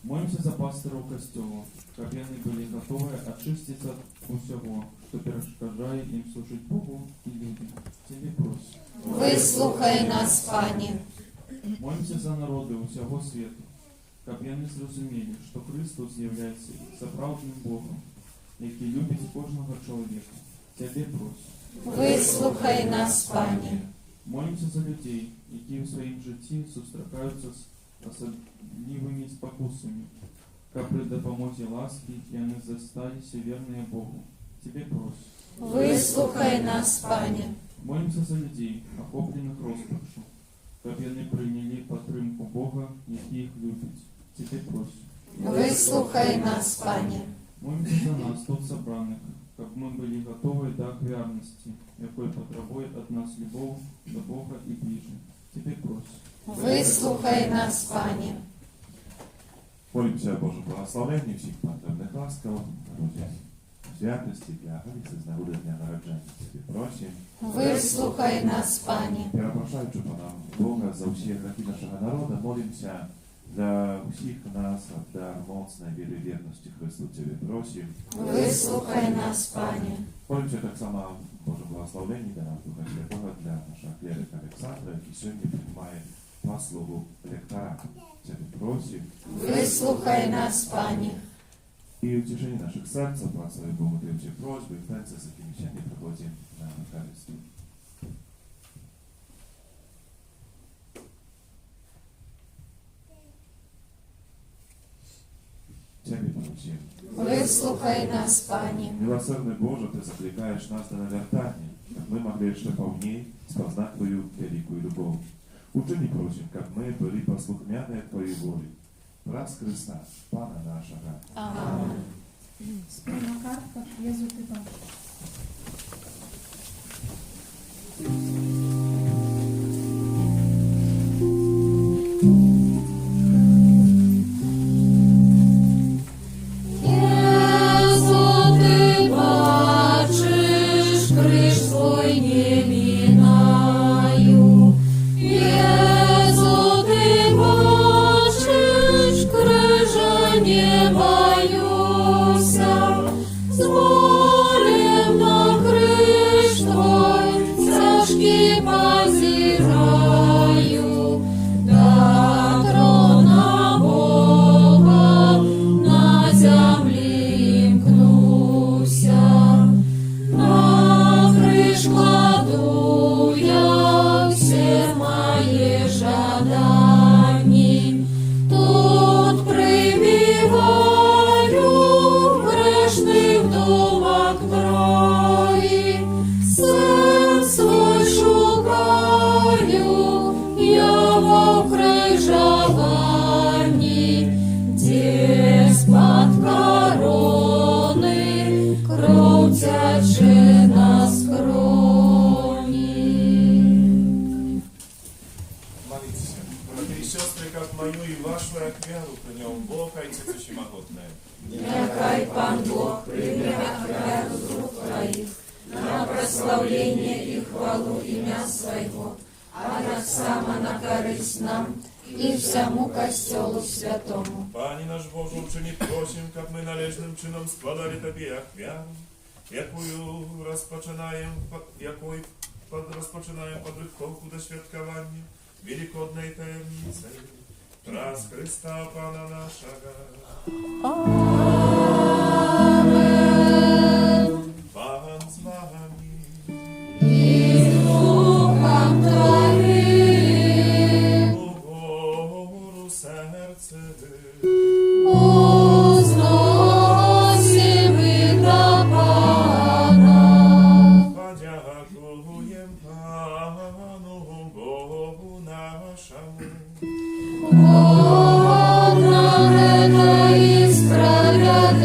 Молимся за пастыраў касцёла, каб яны былі гатовыя ачысціцца ад усяго, што перашкаджае ім служыць Богу і людям. Цябе просім. Выслухай нас, Пане. Молимся за народы ўсяго свету, каб яны зразумелі, што Христос з'яўляецца сапраўдным Богом, які любіць кожнага чалавека. Цябе просім. Выслухай нас, Пане. Молимся за людзей, якія ў сваім жыцці сустракаюцца з асаблівымі спакусамі, каб пры дапамозе ласкі яны засталіся верныя Богу. Цябе просім. Выслухай нас, Пане. Молимся за людзей, ахопленых роспачу, каб яны прынялі падтрымку Бога, які іх любіць. Цябе просім. Выслухай нас, Пане. Молимся за нас, тут сабраных, каб мы былі гатовы да ахвярнасці, якой патрабуе ад нас любоў да Бога і ближніх. Цябе просім. Выслухай нас, Пане. Молимся о Божьем благословении, всех потребных ласков, народе святости для Алисы з нагоди дня народження. Тебе просим. Выслухай нас, Пане. Перепрошаючи Пана Бога за всі грехи нашого народу, молимся за всіх нас от дар моцної віри і вірності Христу. Тебе просим. Выслухай нас, Пане. Молимся так само о Божьем благословении для нас Духа Святого, для нашего клерика Александра, який сьогодні приймає послугу лектора. Тебе просим. Выслухай нас, Пане. И утешение наших сердца, благослови Богу требующие просьбы, и танцы, с якими сегодня проходим на Евхаристию. Тебе просим. Выслухай нас, Пане. Милосердный Боже, Ты закликаешь нас на навертание, как мы могли еще полней спознать Твою великую любовь. Учини, просим, как мы были послухняны Твоей воле. Раз Христа, Пана нашего. Amen. Спільна картка Єзу Тиба. Нехай Пан Бог прийме ахвяру з рук Твоїх на прославлення і хвалу ім'я Своего, а так само на користь нам и всему костелу святому. Пане наш Боже, учини просим, как мы належным чином складали Тебе ахвяру, якою розпочинаємо підготовку до святкування Великодної таємниці. Раз Христа Пана нашого. Amen. Пан з вами. И с Духом Твоим Угору серце. возносим и до Пана. Подякуєм Пану Богу нашому. Одно и справедливо.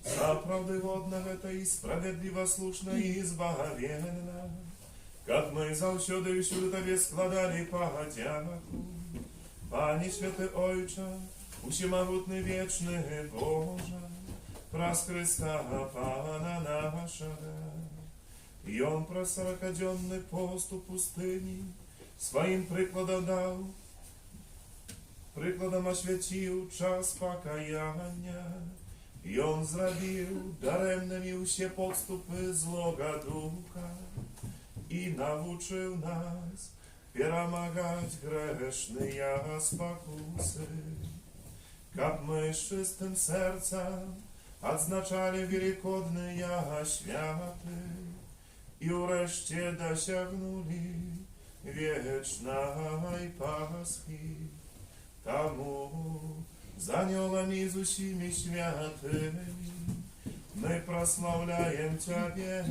Заправдыводно это и справедливо, слушно и избавленно, как мы завсёды и всюду Тебе складали подяку. Пане святый Ойче, усемогутный вечный Боже, праз Христа Пана нашего, и Он про 40-денный пост у пустыни своим прикладом дал Прикладом освятил час покаяния, и он зробил даремными все подступы злого духа, и научил нас перемагать грешные спокусы, как мы с чистым сердцем odznaczali wielkodne światy i wreszcie dosięgnuli wiecznej Paschy. Tamu z aniołami z usimi światymi my prosławiajem Ciebie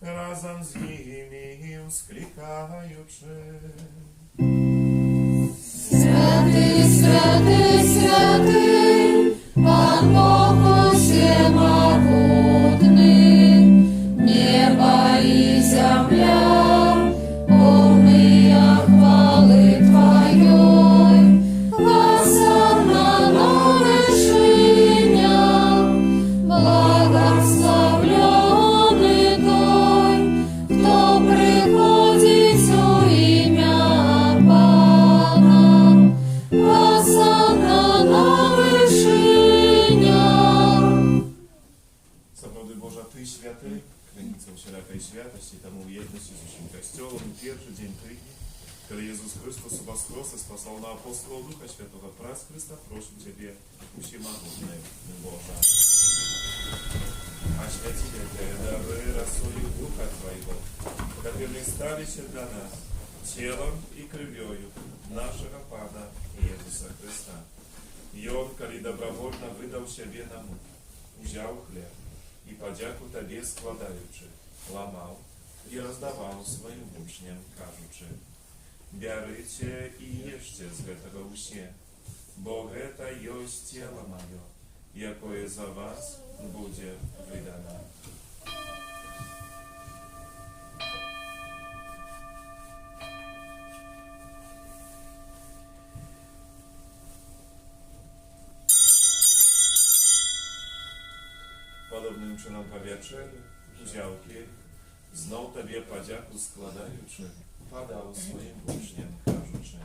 razem z nimi wsklikający. Святий, святий, святий, Пан Бог всемогутний, небо і земля, повния хвали Твоей, Госанна на вершинях, благословленный Той, хто приходить у ім'я Пана. Госанна на вершинях. Zabrody Boża, Ty święty, granicą wszelkiej świętości, temu jedności z naszym Kościołem, pierwszy dzień tygodnia, kiedy Jezus Chrystus воскрес и спасал на апостола Духа Świętego przez Chrysta, proszę Ciebie, всемогутny Boże. Освети te дары рассудив Духа Твоего, которые стали для нас телом и кровью нашего Пана Иисуса Христа. И Он, коли добровольно выдал себе нам, взял хлеб и подяку Тебе складаючи, ламал и раздавал своим учням, кажучи: «Бярыце и ешьте з гэтага ўсе, бо гэта ёсць цела маё, якое за вас будзе выдано». Podobnym czynom po wieczerzy wziął kielich, znów Tobie podziaku składający, podał swoim uczniom, кажучи: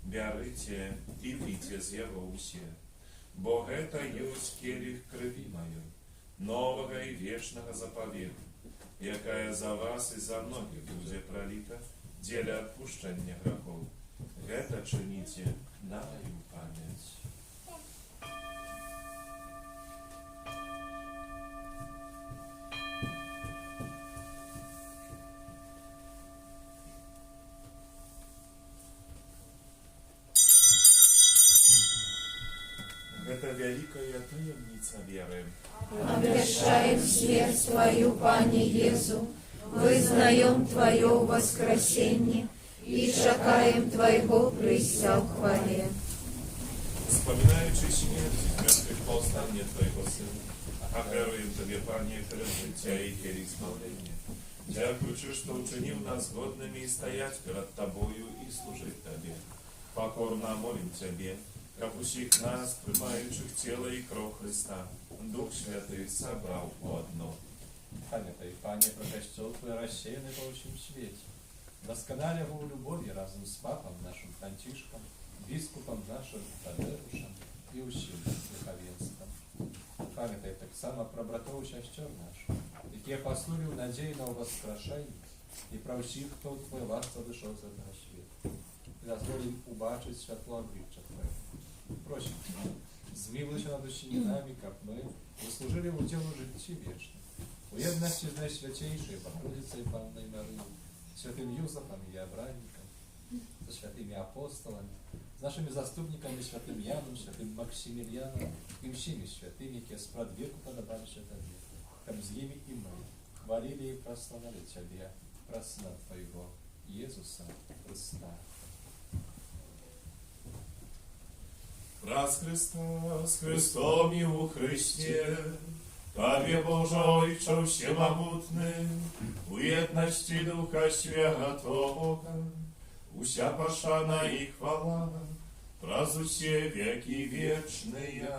«Бярыце и пейте з яго ўсе, бо гэта ёсць келих крыві маёй, новага і вечнага запавету, якая за вас і за многіх будзе проліта дзеля адпушчэння грахоў. Гэта чыніце на маю памяць». Это великая таємниця веры. Обещаем смерть Твою, Пане Езу, вызнаем Твое воскресенье и шакаем Твоего прыся в хвале. Вспоминаючи смерть и мертвых повстання Твоего Сына, оферуем Тебе, Пане, хлеб життя и келих спавлення. Дякуючи, що учинив нас годными и стоять перед Тобою и служить Тебе. Покорно молим Тебе, как усіх нас, приймаючих тіло і кров Христа, Дух Святий собрав одно. Пам'ятай, Пане, про Костел Твой рассеянный по всем свете. Досконали его в любови разом с Папом нашим Франтишком, Біскупом нашим Тадеушем и усім духовенством. Пам'ятай так само про братов и сестер наших, які послужили в надії на воскрешення, і про всіх, хто у Твоє ласка вийшов з одного світу. І дозволив убачити світло обличчя Твоє. Просим, змилуйся над усіми нами, как мы заслужили у Тебе житті вічне. У єдності з найсвятейшою Богородицей Панной Марією, святым Юзефом и Абранником, со святыми апостолами, с нашими заступниками, святым Яном, святым Максимилианом и всеми святыми, которые спрад веку подобающие Тебе, как с ними и мы хвалили и прославляли Тебя, про Сына Твоего, Иисуса Христа. Раз Христа с Христом и у Христе, Тобі, Божойче всемогутний, у єдності Духа Святого, уся пошана і хвала, раз усе веки вечные.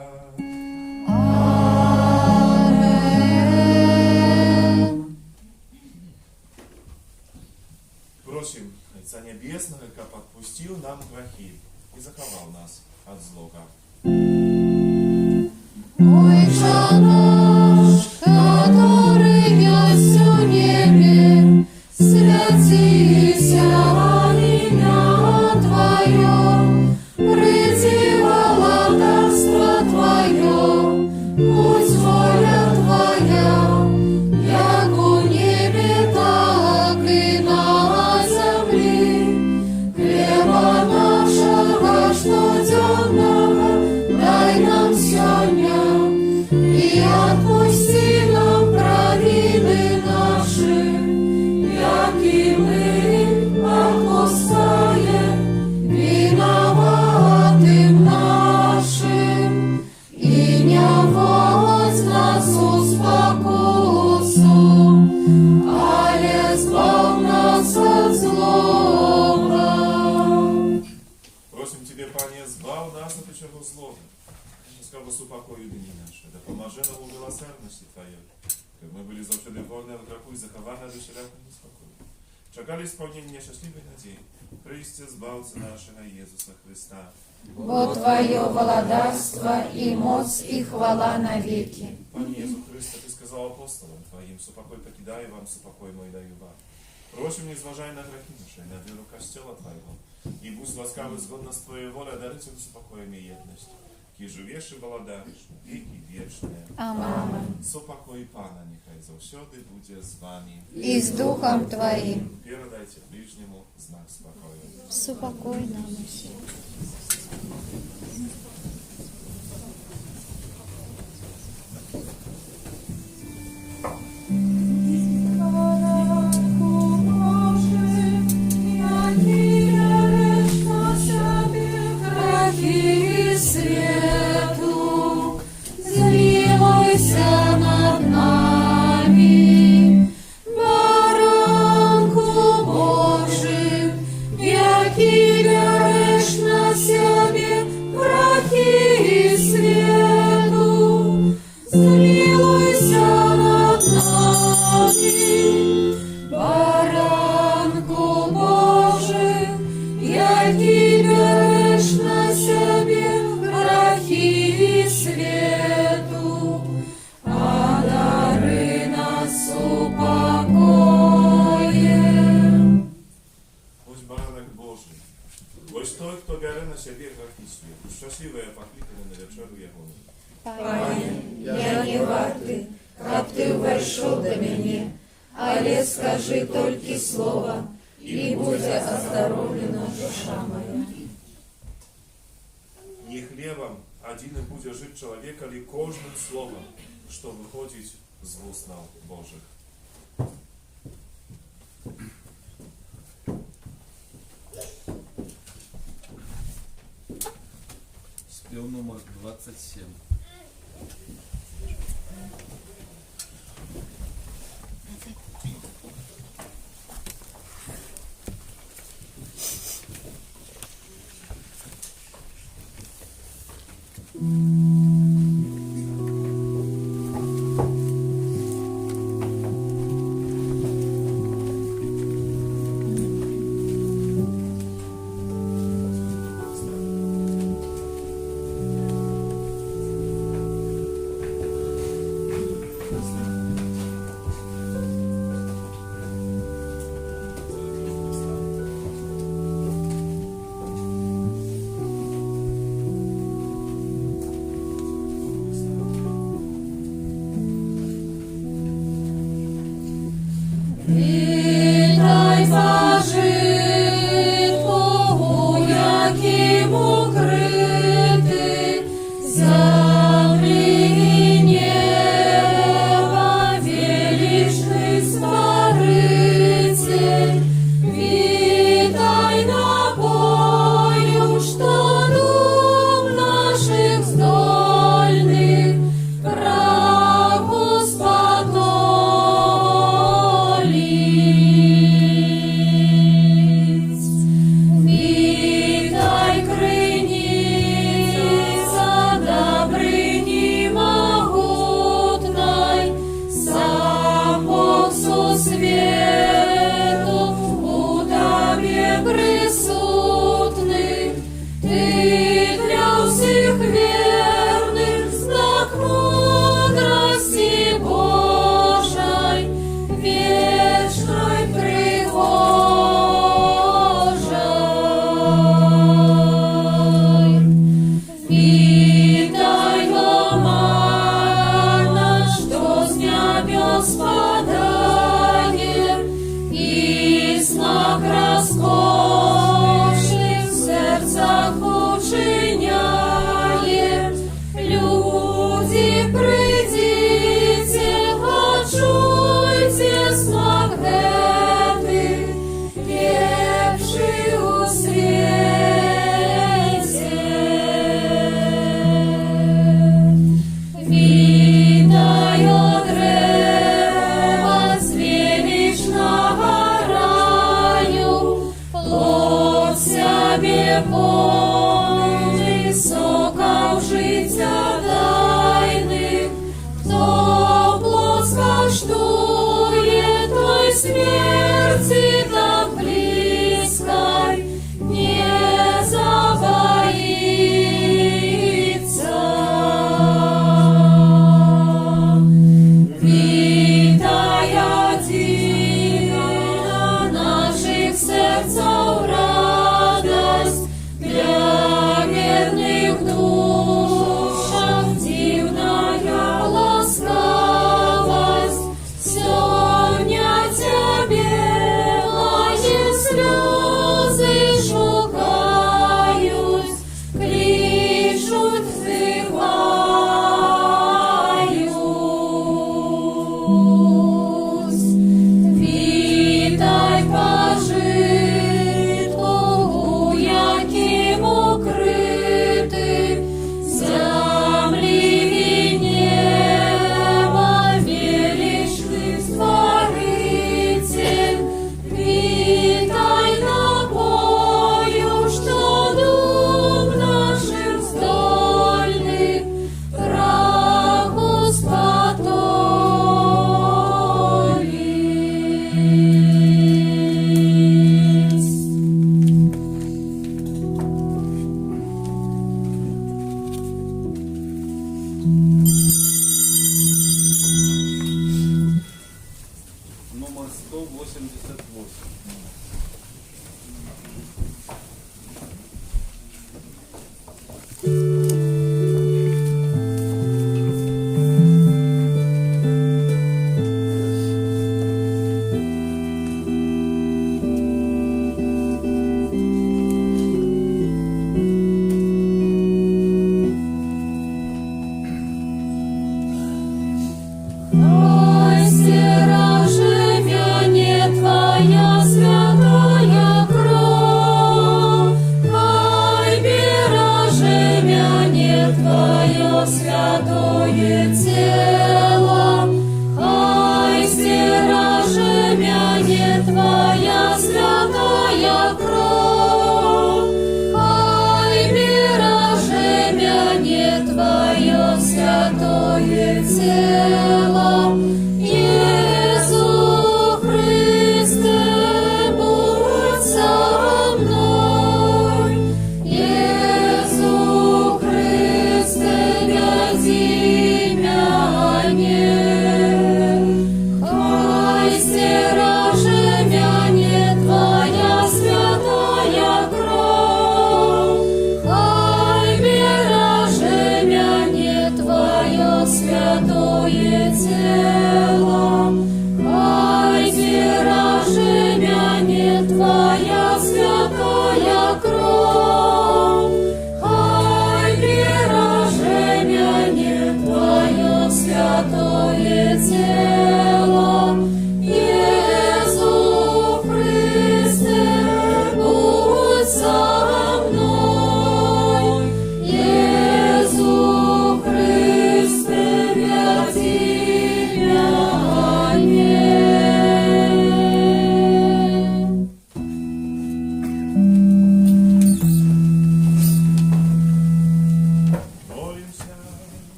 Просим Отца Небесного, как отпустил нам грехи, и заховал нас от злого. Отче наш, который есть в небе, святися имя Твое, приди владарство Твое, будь воля Твоя, як у небе, так и на земле. Хлеба нашего штоденного дай нам сегодня, и отпусти нам провины наши, як и мы отпускаем виноватым нашим, и не вводь нас в спокусу, але избавь нас от злого. Просим Тебе, Пане, избав нас от всего злого. Пускай упокою дни наши, да поможи нам у милосердности Твоей, как мы были завсегда вольны от греху и захованы до шляху неспокойно. Чекали исполнения счастливой надеи, Христе, Збавца нашего Иисуса Христа. Бо Твое владарство и моц и хвала навеки. Пане Иисус Христе, Ты сказал апостолам Твоим, супокой покидаю вам, супокой мой даю вам. Просим, не зважай на грехи наши, на веру Костела Твоего, и будь ласкавый згодно с Твоей волей, дарите нам супокоем и едность. Ки живеш і володариш, віки вічне. Аминь. Супокой Пана, нехай завсёды буде з вами. И с Духом Твоим. Передайте ближнему знак спокою. Супокой нам усім. Змилуйся над нами, баранку Божий, який береш на себе грехи світу. Змилуйся над нами, баранку Божий, який береш на себе грехи світу, а дари нас упокоєм. Ось баранок Божий, ось той, хто бере на себе грехи світу. Щасливе покликане на вечеру Його. Пане, я не вартий, как Ты вошел до меня, але скажи только слово, и будет оздоровлена душа моя. Не хлебом одним буде жить человек, але кожним словом, що виходить з вуст Божих. Спел номер 27.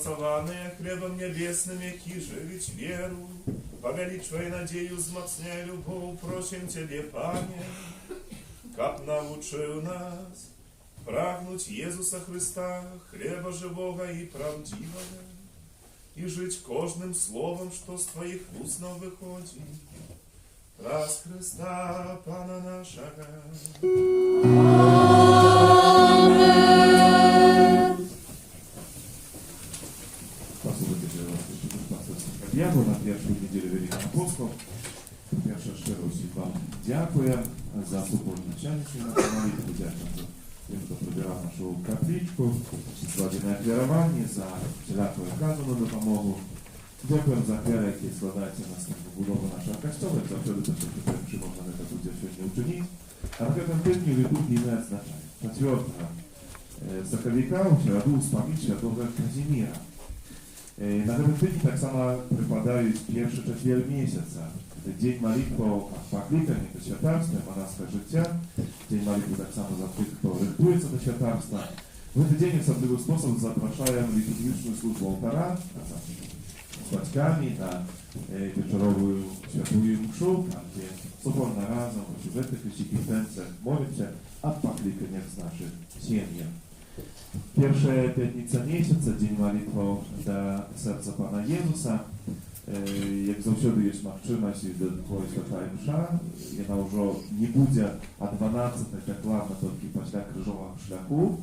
умацаваныя хлебом небесным, які жывіць веру, павялічвай надзею, змацняй любоў, просім Цябе, Пане, каб навучыў нас прагнуць Езуса Христа, хлеба жывога і праўдзівага, і жыць кожным словам, што з Тваіх вуснаў выходзіць. Праз Христа, Пана нашага. Послухайте, пастырських об'яву на першу неділю Великого Посту. Перше, щиро усім вам дякую за супорт навчальницю на молитву, дякую за тим, хто прибирав нашу капличку, за аквірування, за всіляку оказану допомогу. Дякуємо за хвилю, які складаються на побудову нашого костюму, за все те, що можна не буде сьогодні учинити. А в этом тижні літургії не означає. 4 Саховика у середу спомнить святого Казимира. На этом тижні так само припадають перший четвер місяця. Це день молитви покликання до святарства, монашське життя. День молитви так само за тих, хто рихтується до святарства. В этот день особливий спосіб запрошуємо літургічну службу алтара з батьками на вечоровую святую мшу, там, где соборно разом в этих интенциях молимся о покликаниях с наших семьях. Первая пятница месяца, день молитвы до сердца Пана Езуса. Як завжди є можливість до такої святої мша, вона вже не буде о 12, як ладно, тільки після крижового шляху.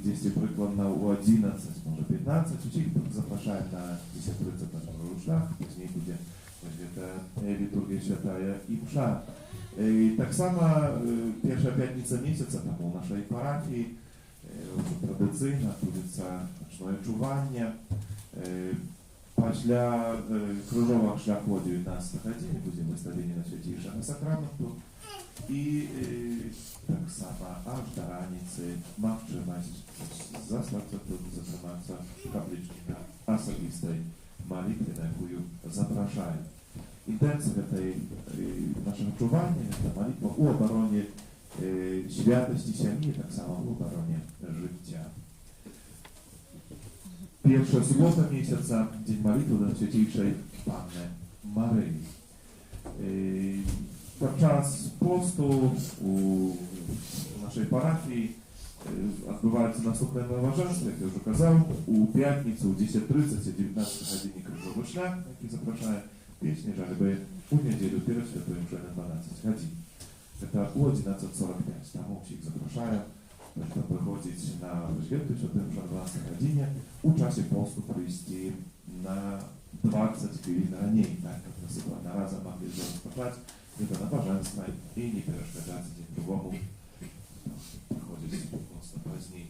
Десь прикладно у 11, може 15, усіх запрошаємо на 10:30 на крижовий шлях, пізніше буде літургія святая і мша. Так само перша п'ятниця місяця, там у нашій парафії, традиційно відбудеться ночне чування. Після крижового шляху о 19 годині буде виставлення на святішого сакраменту. І так само аж до раниці можливість заслаться тут, затриматися в капличці на особистій молитві, на яку запрошаю. Інтенція нашого чування – це молитва у обороні святості сім'ї, так само у обороні життя. Pierwsza sobota miesiąca, dzień modlitwy do Świętejszej Panny Maryi. Podczas postu u naszej parafii odbywają się następne nabożeństwa, jak już ukazałem, u piątnicy, u 10:30 o 19 godzinie krzyżowy szlak, jaki zapraszają pieśni, żeby u niedzielę pierwszy świętujemy już na 12 godzin. To u 11:45, tam ich zapraszają. Żeby wychodzić na święty świętym o 12 godzinie, u czasie postu przyjść na 20 chwil raniej, tak jak na przykład na razem mogli rozpocząć do nabożeństwa i nie przeszkadzać dzień drugiemu wychodzić mocno później.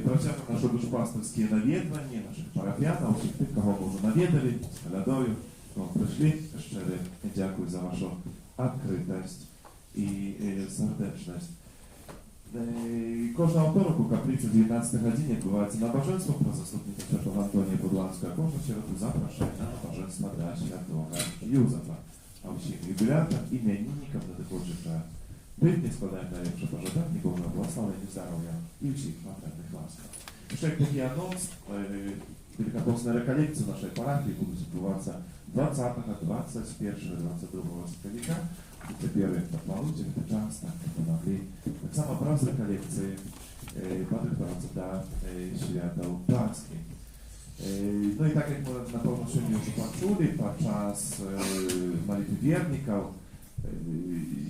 Prosimy nasze duszpasterskie nawiedwanie, naszych parafianów, wszystkich tych, kogo może nawiedali, z Kaladoju, przyszli. Szczerze dziękuję za waszą odkrytość i serdeczność. Кожного второк у каплиці в 19 годині відбувається набоженство про заступника святого Антонія Будланського. Кожну сироту запрошує на набоженство для святого Юзефа. А всіх юбілятам, іменинникам надходжих битні складаємо найліпше пожадання, Божого благословення, здоров'я і всіх матерних ласках. Ще такий анонс. Великопостная реколлекция нашей парафии будет відбуватися 20, 21, 22 сентября. Теперь это получим, это час, так как мы могли. Так само праздник реколлекции подготовиться до святов Пасхи. Ну и так как мы на полношении уже почули, подчас молитвы верников,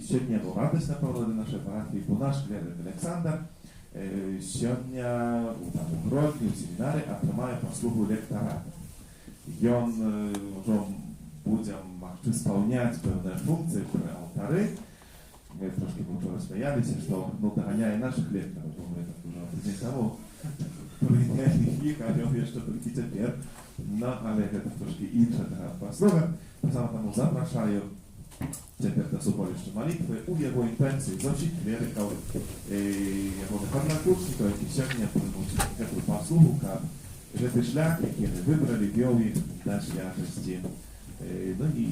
сегодня была радость, напевно, для нашей парафии, бо наш клерик Александр сегодня у Гродні, у семінарі отримає послугу лектора. И он уже будет исполнять певные функции при алтаре. Мы трошки вчера смеялись, что догоняя наших лекторов, мы так уже день тому приняли их, а я что только теперь. Но, але это трошки інша послуга. Саме тому запрошую тепер до соборища молитви у його інтенції завчити клериків, його однокурсників, які сьогодні приймуть цю послугу, як цей шлях, який вони вибрали, вів їх до святості. Ну і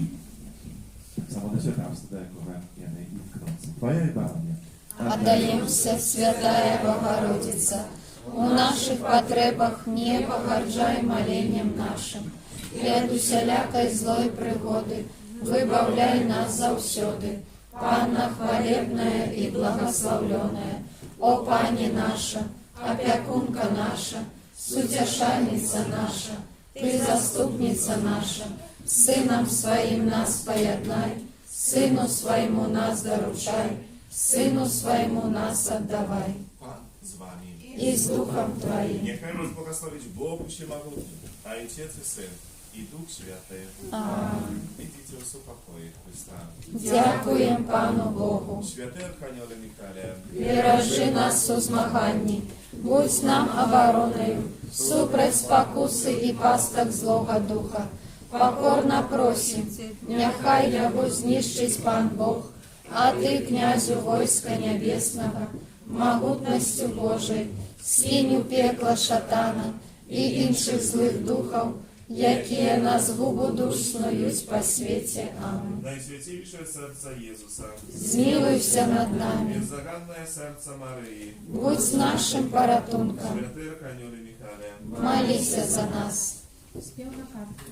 так само до святарства, до якого вони імкнуться. Твоя і барання. Отдаемся, Святая Богородица, у наших потребах не погарджай молением нашим, и от усялякой злой пригоди выбавляй нас заусёды. Панна хвалебная и благословленная, о Пани наша, опекунка наша, сутешальница наша, Ты заступница наша, Сыном Своим нас поеднай, Сыну Своему нас доручай, Сыну Своему нас отдавай. Пан з вами. И с Духом Твоим. Нехай вас благословить Бог Всемогутний, а Отец и Сын, и Дух Святый. Аминь. Идите в супокой Христа. Дякуем Пану Богу. Святый Архангеле Михаиле, Бережи нас у змаганні, будь нам обороною, супроть спокуси і пасток злого духа. Покорно просим, нехай його знищить Пан Бог, а Ти, князю войска небесного, могутностью Божией, скинь у пекла шатана і інших злих духов, які на згубу душ снують по світі. Аминь. Найсвятейшее сердце Иисуса, Змилуйся над нами, беззаганное сердце Марии, будь нашим порятунком, Святый Архангеле Михаиле, молися за нас. Спів на картку.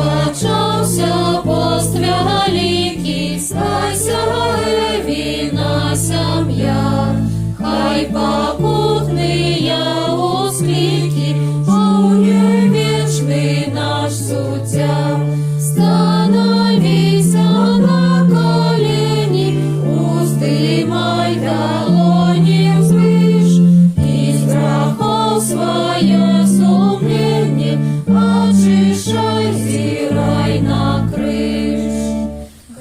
Розпочався пост великий, стайся віна сім'я, хай попутные усклики, жує вічний наш суддя. Становися на колени, уздимай долони взвыш, и страхов свое сумление очищай, зирай на крыш.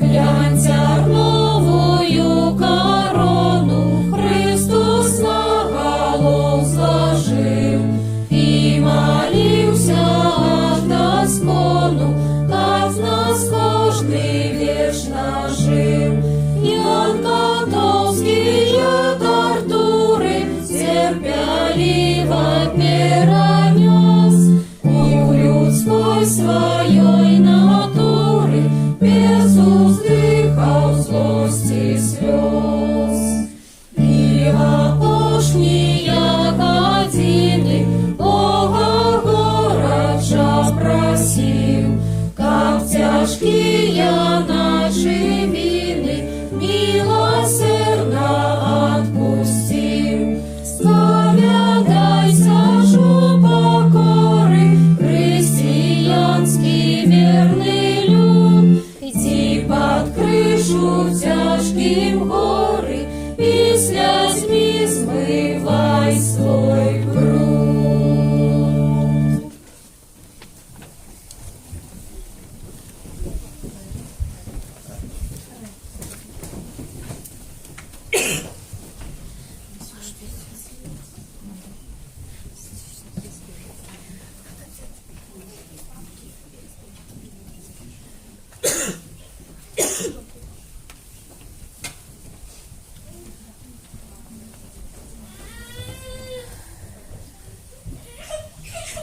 Глянь, терновую корону Христос на голову сложил, и молился от доскону, как в нас кожный вечно жил. И он готовские тортуры терпеливо перенес, у людской своей натуры без уздыхов злости слез. И опошние годины Бога горячо просил, как тяжкие наши вины милосердно отпустил. Споведайся жу покоры, христианский верный люд, иди под крышу тяжким горы, після